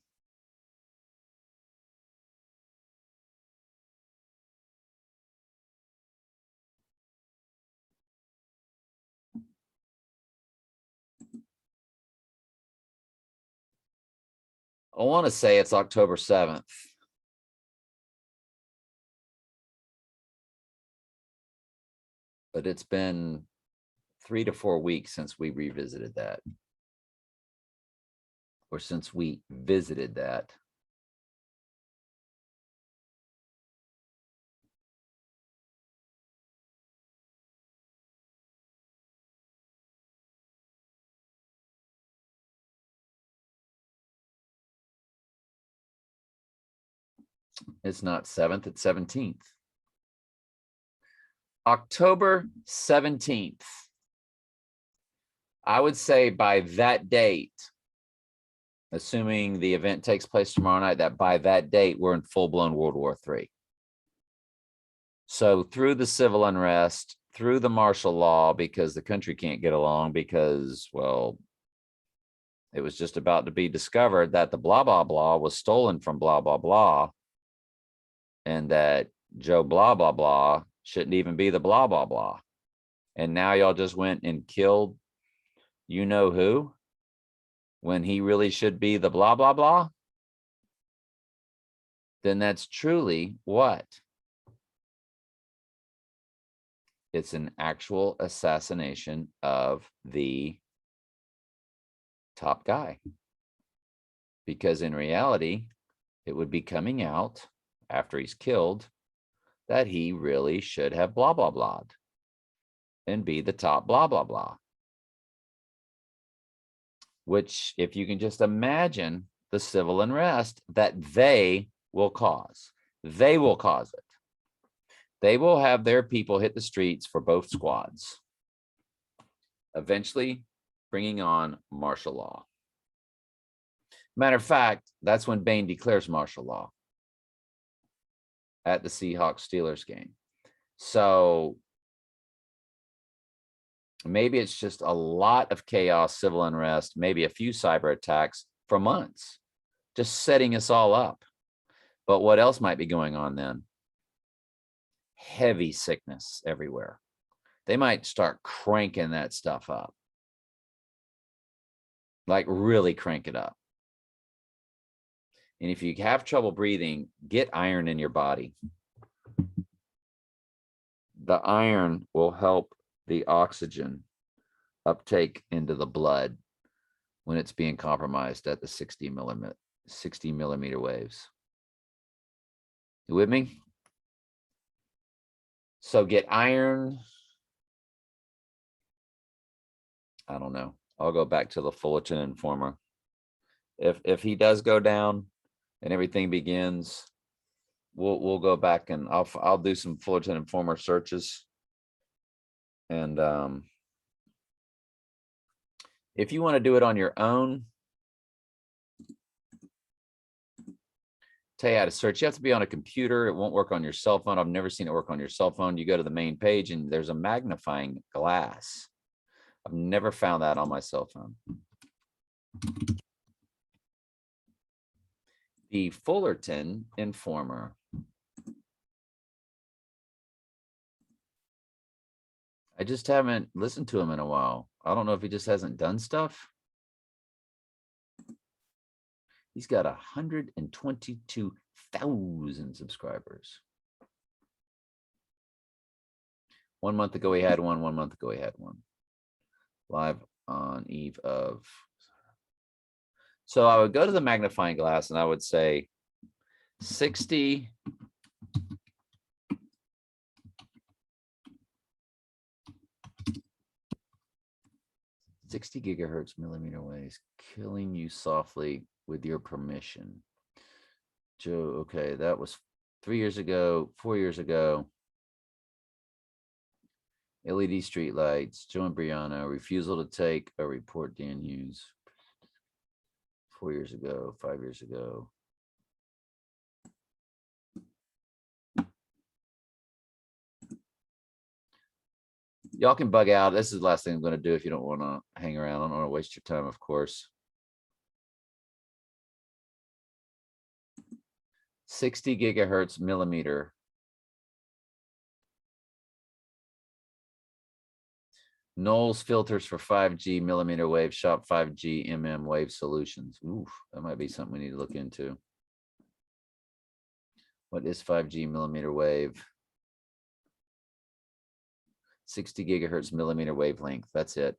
I want to say it's October 7th. But it's been 3 to 4 weeks since we revisited that. Or since we visited that. It's not 7th, it's 17th. October 17th. I would say by that date, assuming the event takes place tomorrow night, that by that date, we're in full-blown World War III. So through the civil unrest, through the martial law, because the country can't get along because, well, it was just about to be discovered that the blah, blah, blah was stolen from blah, blah, blah. And that Joe blah, blah, blah shouldn't even be the blah, blah, blah. And now y'all just went and killed you know who when he really should be the blah, blah, blah. Then that's truly what? It's an actual assassination of the top guy. Because in reality, it would be coming out after he's killed that he really should have blah, blah, blah'd and be the top blah, blah, blah. Which, if you can just imagine the civil unrest that they will cause, they will cause it. They will have their people hit the streets for both squads, eventually bringing on martial law. Matter of fact, that's when Bain declares martial law at the Seahawks-Steelers game. So maybe it's just a lot of chaos, civil unrest, maybe a few cyber attacks for months, just setting us all up. But what else might be going on then? Heavy sickness everywhere. They might start cranking that stuff up. Like really crank it up. And if you have trouble breathing, get iron in your body. The iron will help the oxygen uptake into the blood when it's being compromised at the 60 millimeter waves. You with me? So get iron. I don't know. I'll go back to the Fullerton Informer. If he does go down and everything begins, we'll go back and I'll do some Fullerton Informer searches. And if you want to do it on your own, tell you how to search. You have to be on a computer. It won't work on your cell phone. I've never seen it work on your cell phone. You go to the main page and there's a magnifying glass. I've never found that on my cell phone. The Fullerton Informer. I just haven't listened to him in a while. I don't know if he just hasn't done stuff. He's got 122,000 subscribers. 1 month ago he had one. 1 month ago he had one. Live on eve of. So I would go to the magnifying glass and I would say 60 gigahertz millimeter waves, killing you softly with your permission. Joe, okay, that was 3 years ago, 4 years ago. LED streetlights, Joe and Brianna, refusal to take a report, Dan Hughes. 4 years ago, 5 years ago. Y'all can bug out. This is the last thing I'm going to do if you don't want to hang around. I don't want to waste your time, of course. 60 gigahertz millimeter. Knowles filters for 5G millimeter wave, shop 5G wave solutions. Oof, that might be something we need to look into. What is 5G millimeter wave? 60 gigahertz millimeter wavelength. That's it.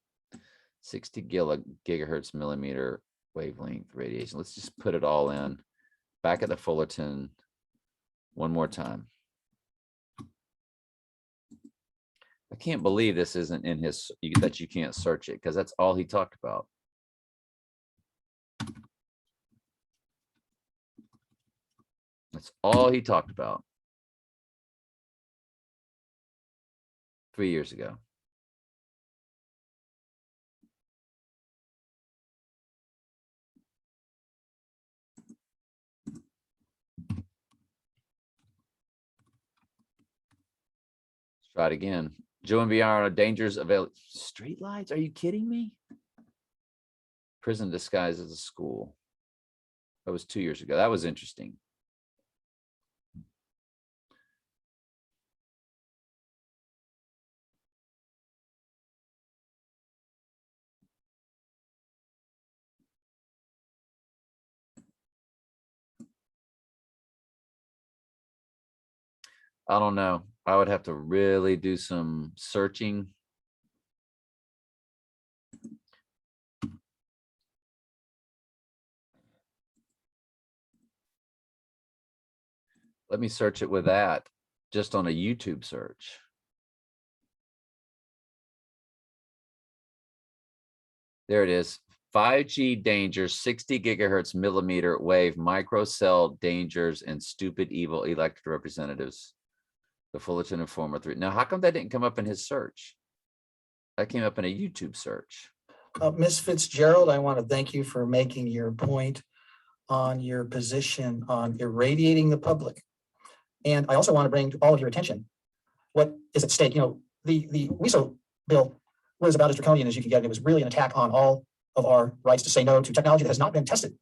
60 gigahertz millimeter wavelength radiation. Let's just put it all in. Back at the Fullerton one more time. I can't believe this isn't in his, that you can't search it, because that's all he talked about. That's all he talked about 3 years ago. Let's try it again. Joe and VR dangers of street lights. Are you kidding me? Prison disguised as a school. That was 2 years ago. That was interesting. I don't know. I would have to really do some searching. Let me search it with that, just on a YouTube search. There it is. 5G dangers, 60 gigahertz millimeter wave, microcell dangers, and stupid evil elected representatives. The Fullerton Informer 3. Now, how come that didn't come up in his search? That came up in a YouTube search. Ms. Fitzgerald, I want to thank you for making your point on your position on irradiating the public. And I also want to bring to all of your attention what is at stake. You know, the WISO bill was about as draconian as you could get. It was really an attack on all of our rights to say no to technology that has not been tested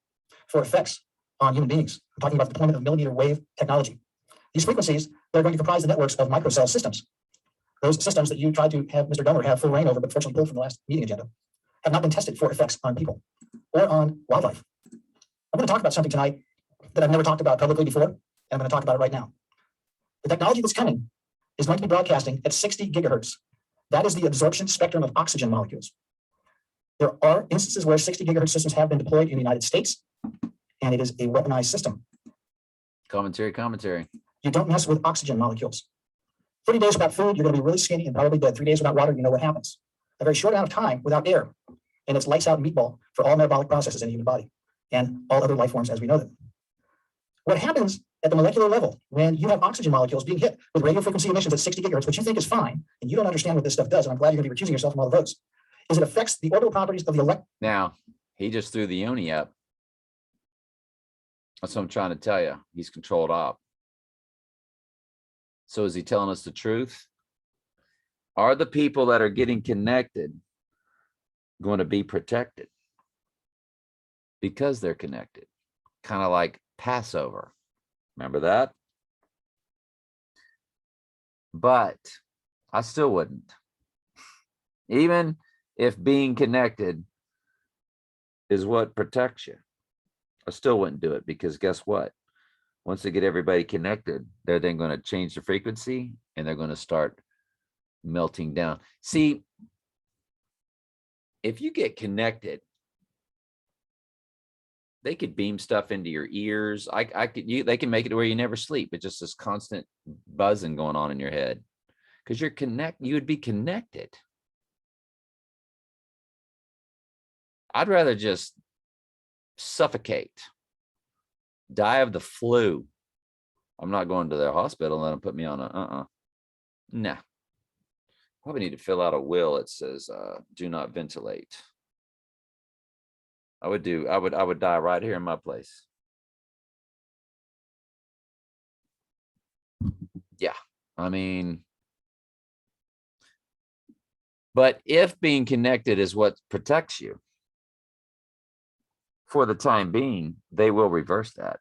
for effects on human beings. I'm talking about the deployment of millimeter wave technology. These frequencies, they're going to comprise the networks of microcell systems. Those systems that you tried to have Mr. Domer have full reign over, but fortunately pulled from the last meeting agenda, have not been tested for effects on people or on wildlife. I'm going to talk about something tonight that I've never talked about publicly before, and I'm going to talk about it right now. The technology that's coming is going to be broadcasting at 60 gigahertz. That is the absorption spectrum of oxygen molecules. There are instances where 60 gigahertz systems have been deployed in the United States, and it is a weaponized system. Commentary. You don't mess with oxygen molecules. 30 days without food, you're going to be really skinny and probably dead. 3 days without water, you know what happens. A very short amount of time without air, and it's lights out meatball for all metabolic processes in the human body and all other life forms as we know them. What happens at the molecular level when you have oxygen molecules being hit with radio frequency emissions at 60 gigahertz, which you think is fine, and you don't understand what this stuff does, and I'm glad you're going to be recusing yourself from all the votes, is it affects the orbital properties of the electron. Now, he just threw the Yoni up. That's what I'm trying to tell you. He's controlled op. So is he telling us the truth? Are the people that are getting connected going to be protected because they're connected? Kind of like Passover. Remember that? But I still wouldn't. Even if being connected is what protects you, I still wouldn't do it, because guess what? Once they get everybody connected, they're then going to change the frequency and they're going to start melting down. See, if you get connected, they could beam stuff into your ears. They can make it to where you never sleep. It's just this constant buzzing going on in your head because you would be connected. I'd rather just suffocate, die of the flu. I'm not going to their hospital and let them put me on a nah. Probably need to fill out a will. It says do not ventilate. I would die right here in my place. Yeah, I mean, but if being connected is what protects you, for the time being, they will reverse that.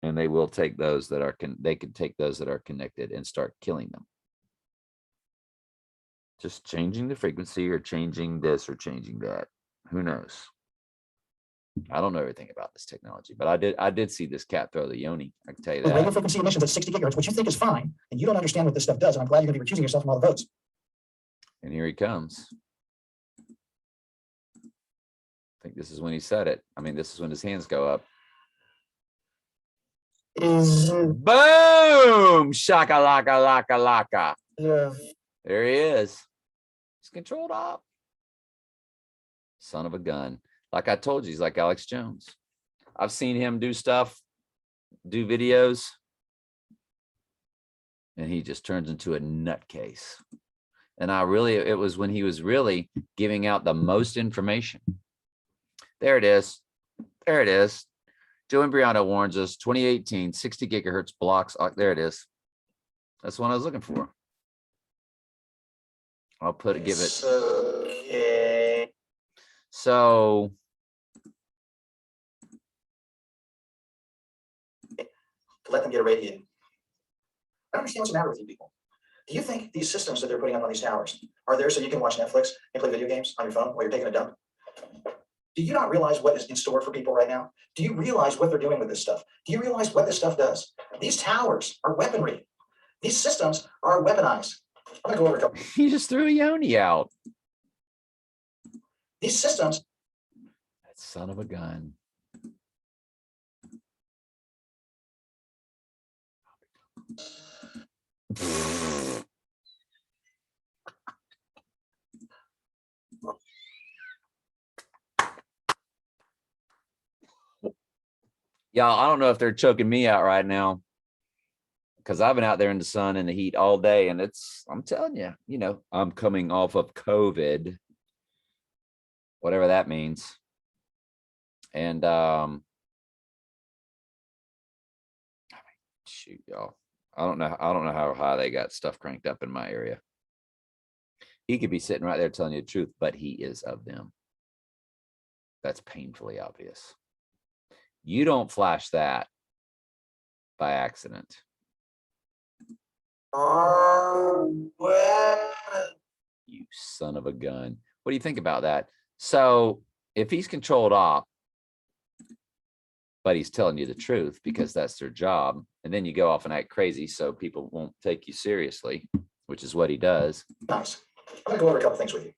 And they will take those that are, they can take those that are connected and start killing them. Just changing the frequency or changing this or changing that. Who knows? I don't know everything about this technology, but I did see this cat throw the yoni. I can tell you With radio that. frequency emissions at 60 gigahertz, which you think is fine, and you don't understand what this stuff does, and I'm glad you're going to be recusing yourself from all the votes. And here he comes. I think this is when he said it. I mean, this is when his hands go up. Boom! Shaka laka laka laka. There he is. He's controlled op. Son of a gun. Like I told you, he's like Alex Jones. I've seen him do stuff, do videos, and he just turns into a nutcase. And it was when he was really giving out the most information. There it is. There it is. Joe Imbriano warns us, 2018, 60 gigahertz blocks. There it is. That's what I was looking for. I'll give it. Okay. So. To let them get irradiated. I don't understand what's the matter with you people. Do you think these systems that they're putting up on these towers are there so you can watch Netflix and play video games on your phone while you're taking a dump? Do you not realize what is in store for people right now? Do you realize what they're doing with this stuff? Do you realize what this stuff does? These towers are weaponry. These systems are weaponized. I'm gonna go over a couple. He just threw a yoni out. These systems. That son of a gun. Y'all, I don't know if they're choking me out right now, because I've been out there in the sun and the heat all day, and I'm telling you, I'm coming off of COVID, whatever that means. And shoot, y'all, I don't know how high they got stuff cranked up in my area. He could be sitting right there telling you the truth, but he is of them. That's painfully obvious. You don't flash that by accident. You son of a gun. What do you think about that? So if he's controlled op, but he's telling you the truth because that's their job, and then you go off and act crazy so people won't take you seriously, which is what he does. Nice. I'm gonna go over a couple things with you.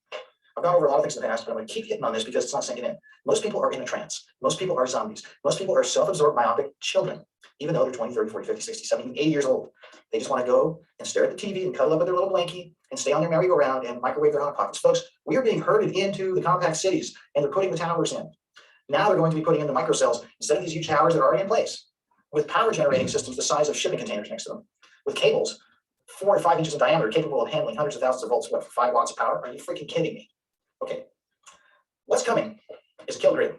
I've gone over a lot of things in the past, but I'm going to keep hitting on this because it's not sinking in. Most people are in a trance. Most people are zombies. Most people are self-absorbed myopic children, even though they're 20, 30, 40, 50, 60, 70, 80 years old. They just want to go and stare at the TV and cuddle up with their little blankie and stay on their merry-go-round and microwave their Hot Pockets. Folks, we are being herded into the compact cities, and they're putting the towers in. Now they're going to be putting in the microcells instead of these huge towers that are already in place, with power generating systems the size of shipping containers next to them, with cables 4 to 5 inches in diameter capable of handling hundreds of thousands of volts, what, for 5 watts of power? Are you freaking kidding me? Okay. What's coming is a kill grid.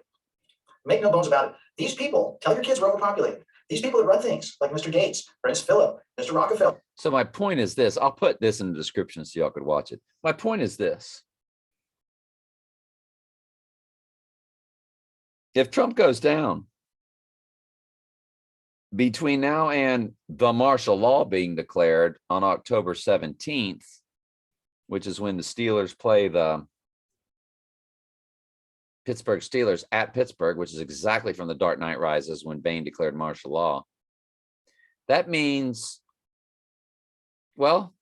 Make no bones about it. These people, tell your kids we're overpopulated. These people that run things like Mr. Gates, Prince Philip, Mr. Rockefeller. So my point is this. I'll put this in the description so y'all could watch it. My point is this. If Trump goes down, between now and the martial law being declared on October 17th, which is when the Steelers play the Pittsburgh Steelers at Pittsburgh, which is exactly from The Dark Knight Rises when Bane declared martial law. That means, well,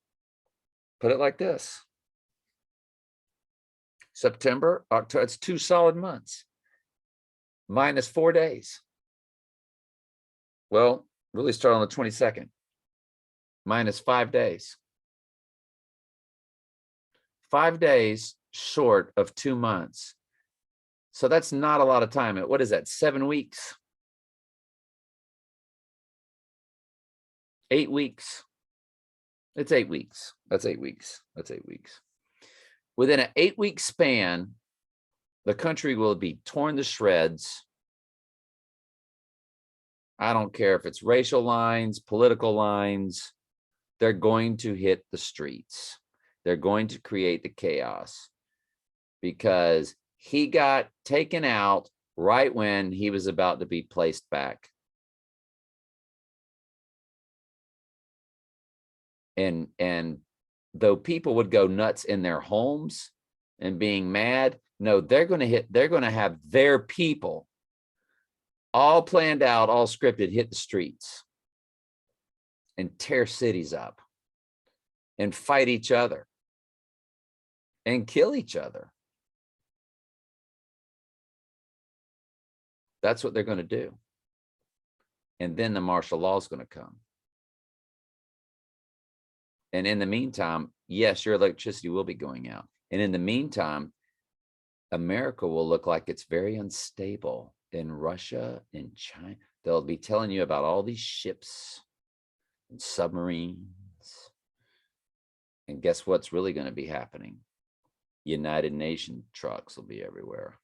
put it like this. September, October, it's 2 solid months. Minus 4 days. Well, really start on the 22nd. Minus 5 days. 5 days short of 2 months. So that's not a lot of time. What is that? 7 weeks? 8 weeks. It's 8 weeks. That's 8 weeks. That's 8 weeks. Within an 8-week span, the country will be torn to shreds. I don't care if it's racial lines, political lines. They're going to hit the streets. They're going to create the chaos because he got taken out right when he was about to be placed back. And though people would go nuts in their homes and being mad, no, they're going to have their people all planned out, all scripted, hit the streets and tear cities up and fight each other and kill each other. That's what they're going to do. And then the martial law is going to come. And in the meantime, yes, your electricity will be going out. And in the meantime, America will look like it's very unstable in Russia, in China. They'll be telling you about all these ships and submarines. And guess what's really going to be happening? United Nations trucks will be everywhere.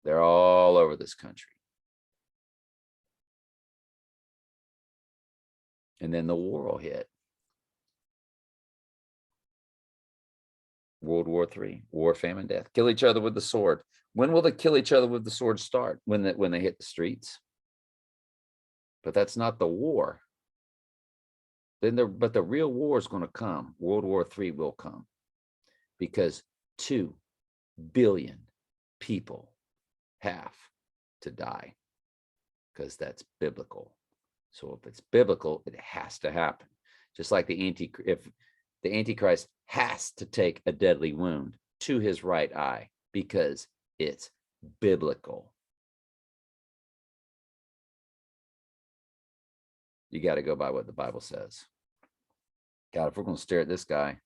They're all over this country. And then the war will hit. World War III, war, famine, death. Kill each other with the sword. When will the kill each other with the sword start? When they hit the streets. But that's not the war. But the real war is going to come. World War III will come. Because 2 billion people have to die. Because that's biblical. So if it's biblical, it has to happen. Just like if the Antichrist has to take a deadly wound to his right eye because it's biblical. You got to go by what the Bible says. God, if we're going to stare at this guy,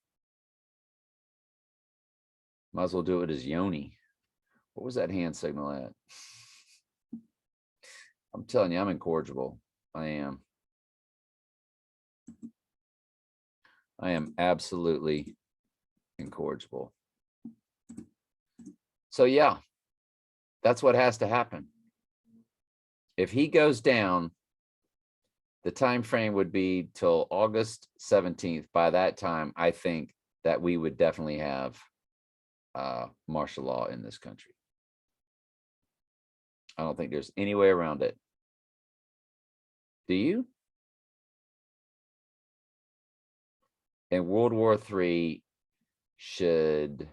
might as well do it as Yoni. What was that hand signal at? I'm telling you, I'm incorrigible. I am. I am absolutely incorrigible. So yeah, that's what has to happen. If he goes down, the time frame would be till August 17th. By that time, I think that we would definitely have martial law in this country. I don't think there's any way around it. Do you? And World War III should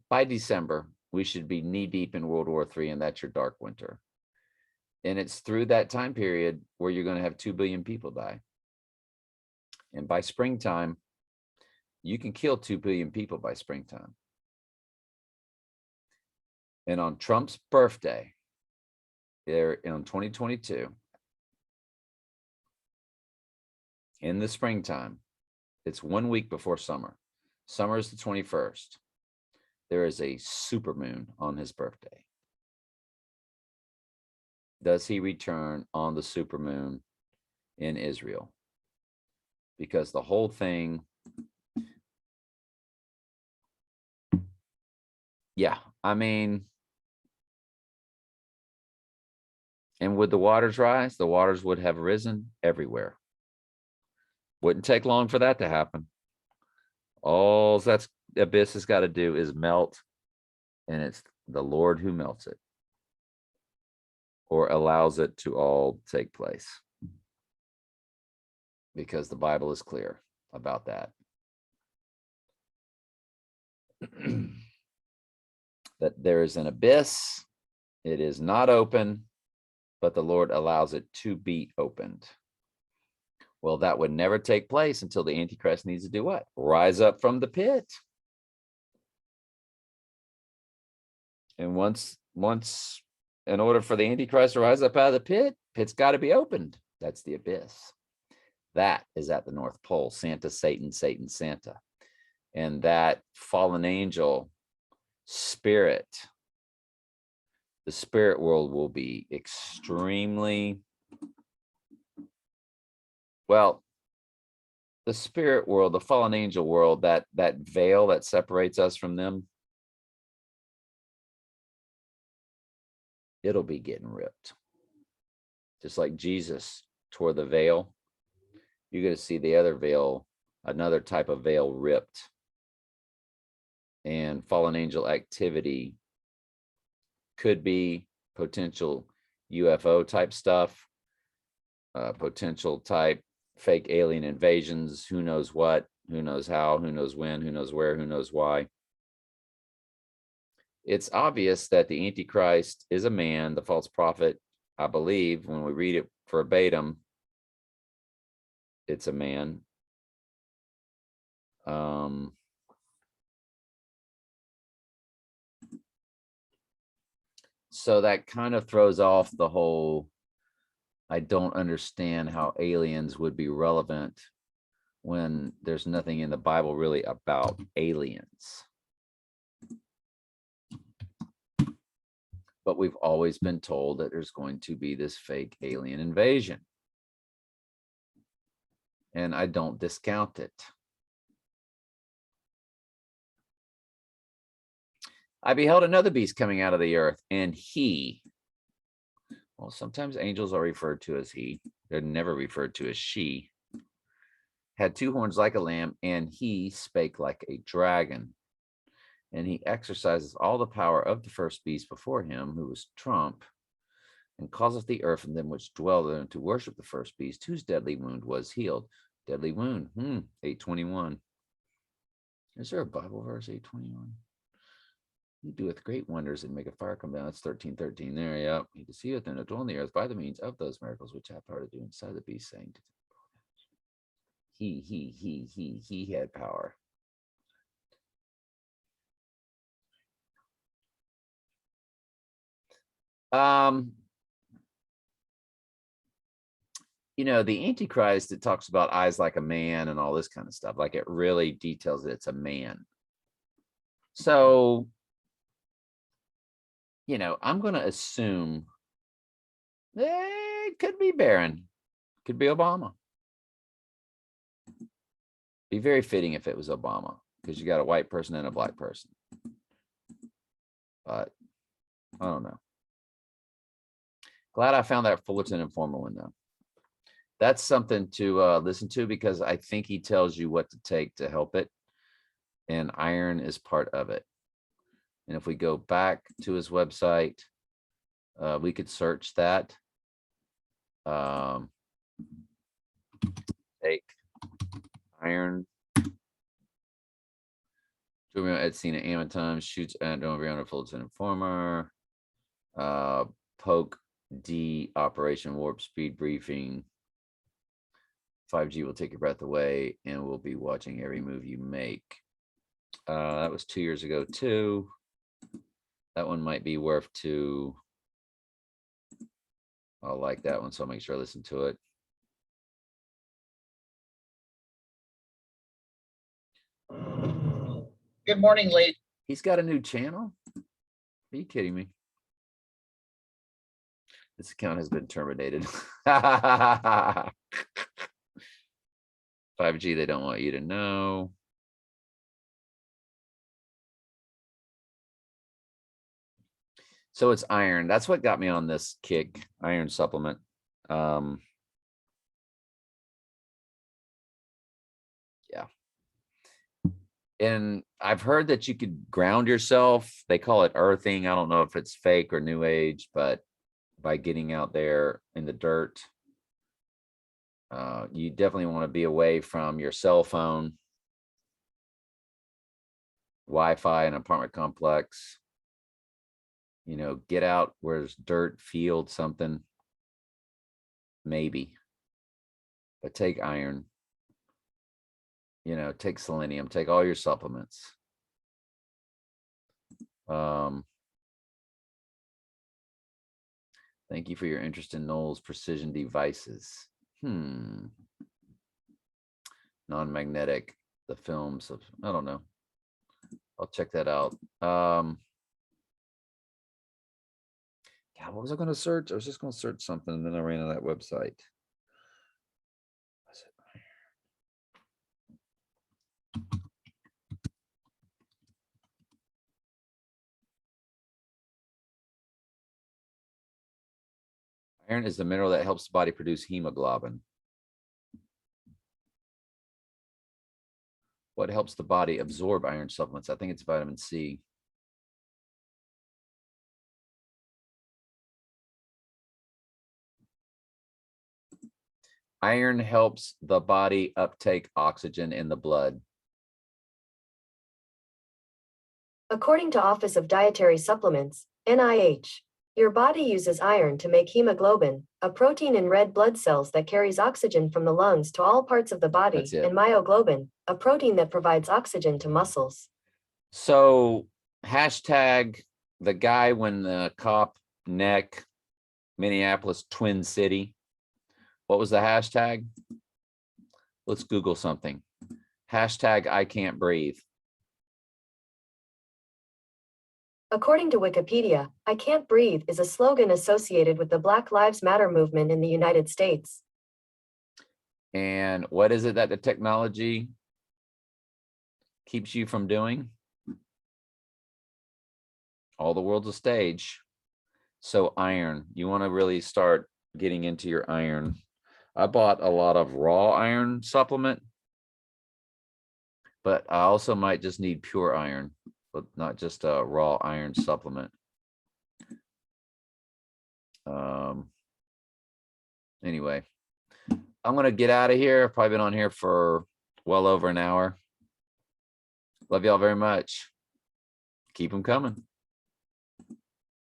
by December, we should be knee deep in World War III, and that's your dark winter. And it's through that time period where you're going to have 2 billion people die. And by springtime, you can kill 2 billion people by springtime. And on Trump's birthday, there in 2022, in the springtime, it's 1 week before summer. Summer is the 21st. There is a supermoon on his birthday. Does he return on the supermoon in Israel? Because the whole thing, yeah, I mean, and would the waters rise? The waters would have risen everywhere. Wouldn't take long for that to happen. All that abyss has got to do is melt, and it's the Lord who melts it or allows it to all take place. Because the Bible is clear about that. That there is an abyss. It is not open, but the Lord allows it to be opened. Well, that would never take place until the Antichrist needs to do what? Rise up from the pit. And once, in order for the Antichrist to rise up out of the pit, pit's got to be opened. That's the abyss. That is at the North Pole. Santa, Satan, Satan, Santa. And that fallen angel spirit, the spirit world will be extremely, well, the spirit world, the fallen angel world, that veil that separates us from them, it'll be getting ripped. Just like Jesus tore the veil, you're going to see the other veil, another type of veil ripped. And fallen angel activity could be potential UFO type stuff, potential type fake alien invasions, who knows what, who knows how, who knows when, who knows where, who knows why. It's obvious that the Antichrist is a man, the false prophet, I believe, when we read it verbatim, it's a man. So that kind of throws off the whole, I don't understand how aliens would be relevant when there's nothing in the Bible really about aliens. But we've always been told that there's going to be this fake alien invasion. And I don't discount it. I beheld another beast coming out of the earth, and he, well, sometimes angels are referred to as he, they're never referred to as she, had two horns like a lamb, and he spake like a dragon. And he exercises all the power of the first beast before him, who was Trump, and causeth the earth and them which dwell therein to worship the first beast, whose deadly wound was healed. Deadly wound, 821. Is there a Bible verse, 821? He doeth great wonders and make a fire come down. That's 13:13 there. Yep. He deceiveth them that dwell on the earth by the means of those miracles which hath power to do inside the beast, saying to them, he had power. You know, the Antichrist, it talks about eyes like a man and all this kind of stuff. Like it really details that it's a man. So, you know, I'm going to assume it could be Barron, could be Obama. Be very fitting if it was Obama, because you got a white person and a black person. But I don't know. Glad I found that Fullerton Informer one though. That's something to listen to, because I think he tells you what to take to help it. And iron is part of it. And if we go back to his website, we could search that. Take iron. At Cena Amaton shoots at Don't Fullerton Informer. Poke D Operation Warp Speed Briefing. 5G will take your breath away, and we'll be watching every move you make. That was 2 years ago too. That one might be worth to. I'll like that one, so I'll make sure I listen to it. Good morning, ladies. He's got a new channel? Are you kidding me? This account has been terminated. 5G, they don't want you to know. So it's iron. That's what got me on this kick, iron supplement. Yeah. And I've heard that you could ground yourself. They call it earthing. I don't know if it's fake or new age, but by getting out there in the dirt, you definitely want to be away from your cell phone, Wi-Fi, an apartment complex. You know, get out where there's dirt, field, something. Maybe. But take iron. You know, take selenium, take all your supplements. Thank you for your interest in Knowles Precision Devices. Non-magnetic, the films of, I don't know. I'll check that out. Yeah, what was I going to search? I was just going to search something, and then I ran on that website. Iron is the mineral that helps the body produce hemoglobin. What helps the body absorb iron supplements? I think it's vitamin C. Iron helps the body uptake oxygen in the blood. According to Office of Dietary Supplements, NIH, your body uses iron to make hemoglobin, a protein in red blood cells that carries oxygen from the lungs to all parts of the body, That's it. and myoglobin, a protein that provides oxygen to muscles. So hashtag the guy when the cop neck, Minneapolis Twin City. What was the hashtag? Let's Google something. Hashtag I can't breathe. According to Wikipedia, I can't breathe is a slogan associated with the Black Lives Matter movement in the United States. And what is it that the technology keeps you from doing? All the world's a stage. So iron, you want to really start getting into your iron. I bought a lot of raw iron supplement, but I also might just need pure iron, but not just a raw iron supplement. Anyway, I'm going to get out of here. I've probably been on here for well over an hour. Love y'all very much. Keep them coming.